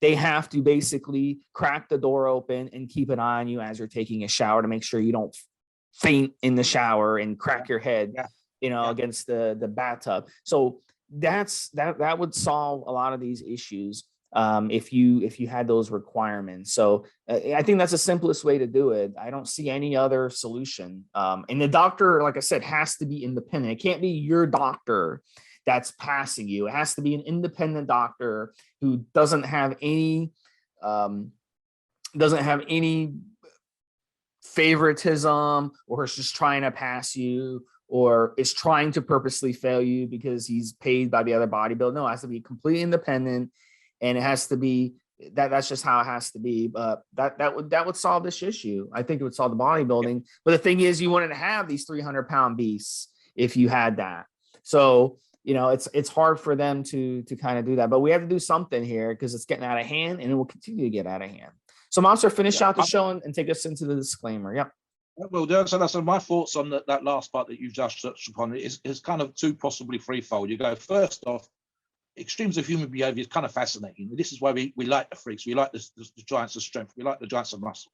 they have to basically crack the door open and keep an eye on you as you're taking a shower to make sure you don't faint in the shower and crack your head, against the bathtub. So that would solve a lot of these issues. If you had those requirements. So I think that's the simplest way to do it. I don't see any other solution. And the doctor, like I said, has to be independent. It can't be your doctor that's passing you. It has to be an independent doctor who doesn't have any favoritism, or is just trying to pass you, or is trying to purposely fail you because he's paid by the other bodybuilder. No, it has to be completely independent. And it has to be that's just how it has to be. But that would solve this issue. I think it would solve the bodybuilding. But the thing is, you wouldn't have these 300-pound beasts if you had that. So, it's hard for them to kind of do that. But we have to do something here because it's getting out of hand, and it will continue to get out of hand. So, Mobster, finish out the show and take us into the disclaimer. Yep. Well, so my thoughts on that last part that you've just touched upon is kind of 2, possibly threefold. You go, first off, extremes of human behavior is kind of fascinating. This is why we like the freaks. We like the giants of strength. We like the giants of muscle.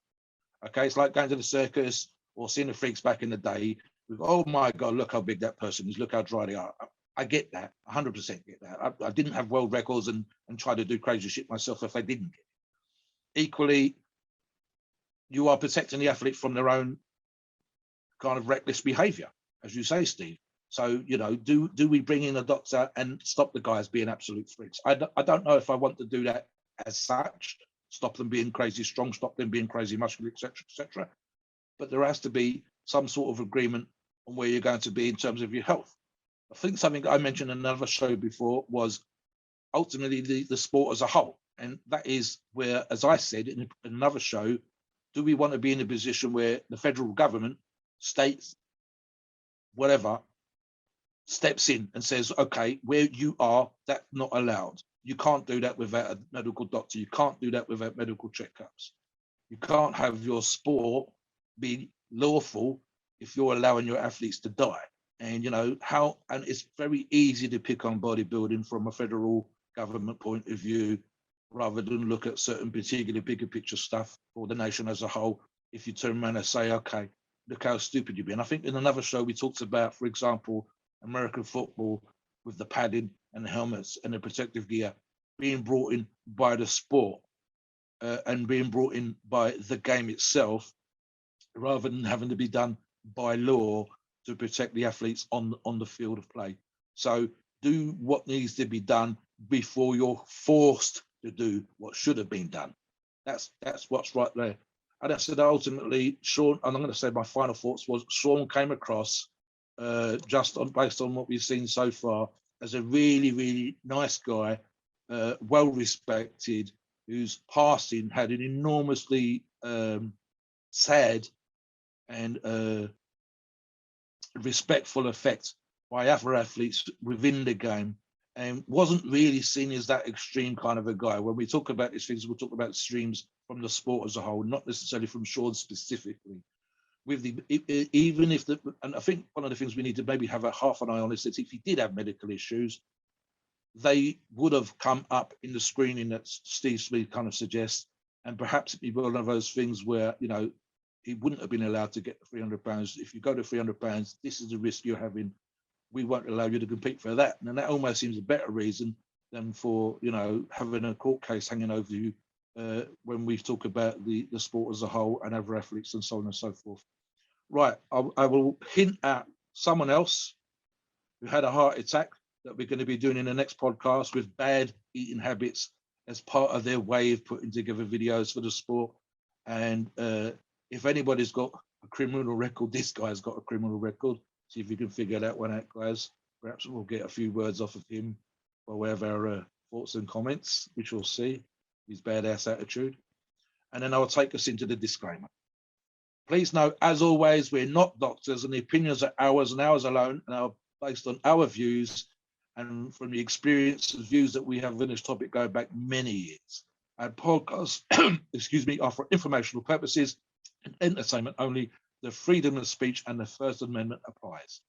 Okay, it's like going to the circus or seeing the freaks back in the day. Oh my God, look how big that person is. Look how dry they are. I get that. 100% get that. I didn't have world records and try to do crazy shit myself if I didn't get it. Equally, you are protecting the athlete from their own kind of reckless behavior, as you say, Steve. So, do we bring in a doctor and stop the guys being absolute freaks? I don't know if I want to do that as such, stop them being crazy strong, stop them being crazy muscular, etc. But there has to be some sort of agreement on where you're going to be in terms of your health. I think something I mentioned in another show before was ultimately the sport as a whole. And that is where, as I said in another show, do we want to be in a position where the federal government, states, whatever, steps in and says, okay, where you are, that's not allowed. You can't do that without a medical doctor. You can't do that without medical checkups. You can't have your sport be lawful if you're allowing your athletes to die. And and it's very easy to pick on bodybuilding from a federal government point of view, rather than look at certain particular bigger picture stuff for the nation as a whole. If you turn around and say, okay, look how stupid you've been. I think in another show we talked about, for example, American football with the padding and the helmets and the protective gear being brought in by the sport and being brought in by the game itself, rather than having to be done by law to protect the athletes on the field of play. So do what needs to be done. before you're forced to do what should have been done. That's what's right there. And I said ultimately, Shawn, and I'm going to say my final thoughts was Shawn came across based on what we've seen so far as a really, really nice guy, well respected, whose passing had an enormously sad and respectful effect by other athletes within the game, and wasn't really seen as that extreme kind of a guy. When we talk about these things, we'll talk about extremes from the sport as a whole, not necessarily from Shawn specifically. With the even if the, and I think one of the things we need to maybe have a half an eye on is that if he did have medical issues, they would have come up in the screening that Steve Smith kind of suggests, and perhaps it'd be one of those things where, you know, he wouldn't have been allowed to get the 300 pounds. If you go to 300 pounds, this is the risk you're having. We won't allow you to compete for that. And that almost seems a better reason than for, you know, having a court case hanging over you when we talk about the sport as a whole and other athletes and so on and so forth. Right, I will hint at someone else who had a heart attack that we're going to be doing in the next podcast with bad eating habits as part of their way of putting together videos for the sport. And if anybody's got a criminal record, this guy's got a criminal record. See if you can figure that one out, guys. Perhaps we'll get a few words off of him by way of our thoughts and comments, which we'll see, his badass attitude. And then I'll take us into the disclaimer. Please note, as always, we're not doctors and the opinions are ours and ours alone and are based on our views and from the experience and views that we have in this topic going back many years. Our podcasts, are for informational purposes and entertainment only. The freedom of speech and the First Amendment applies.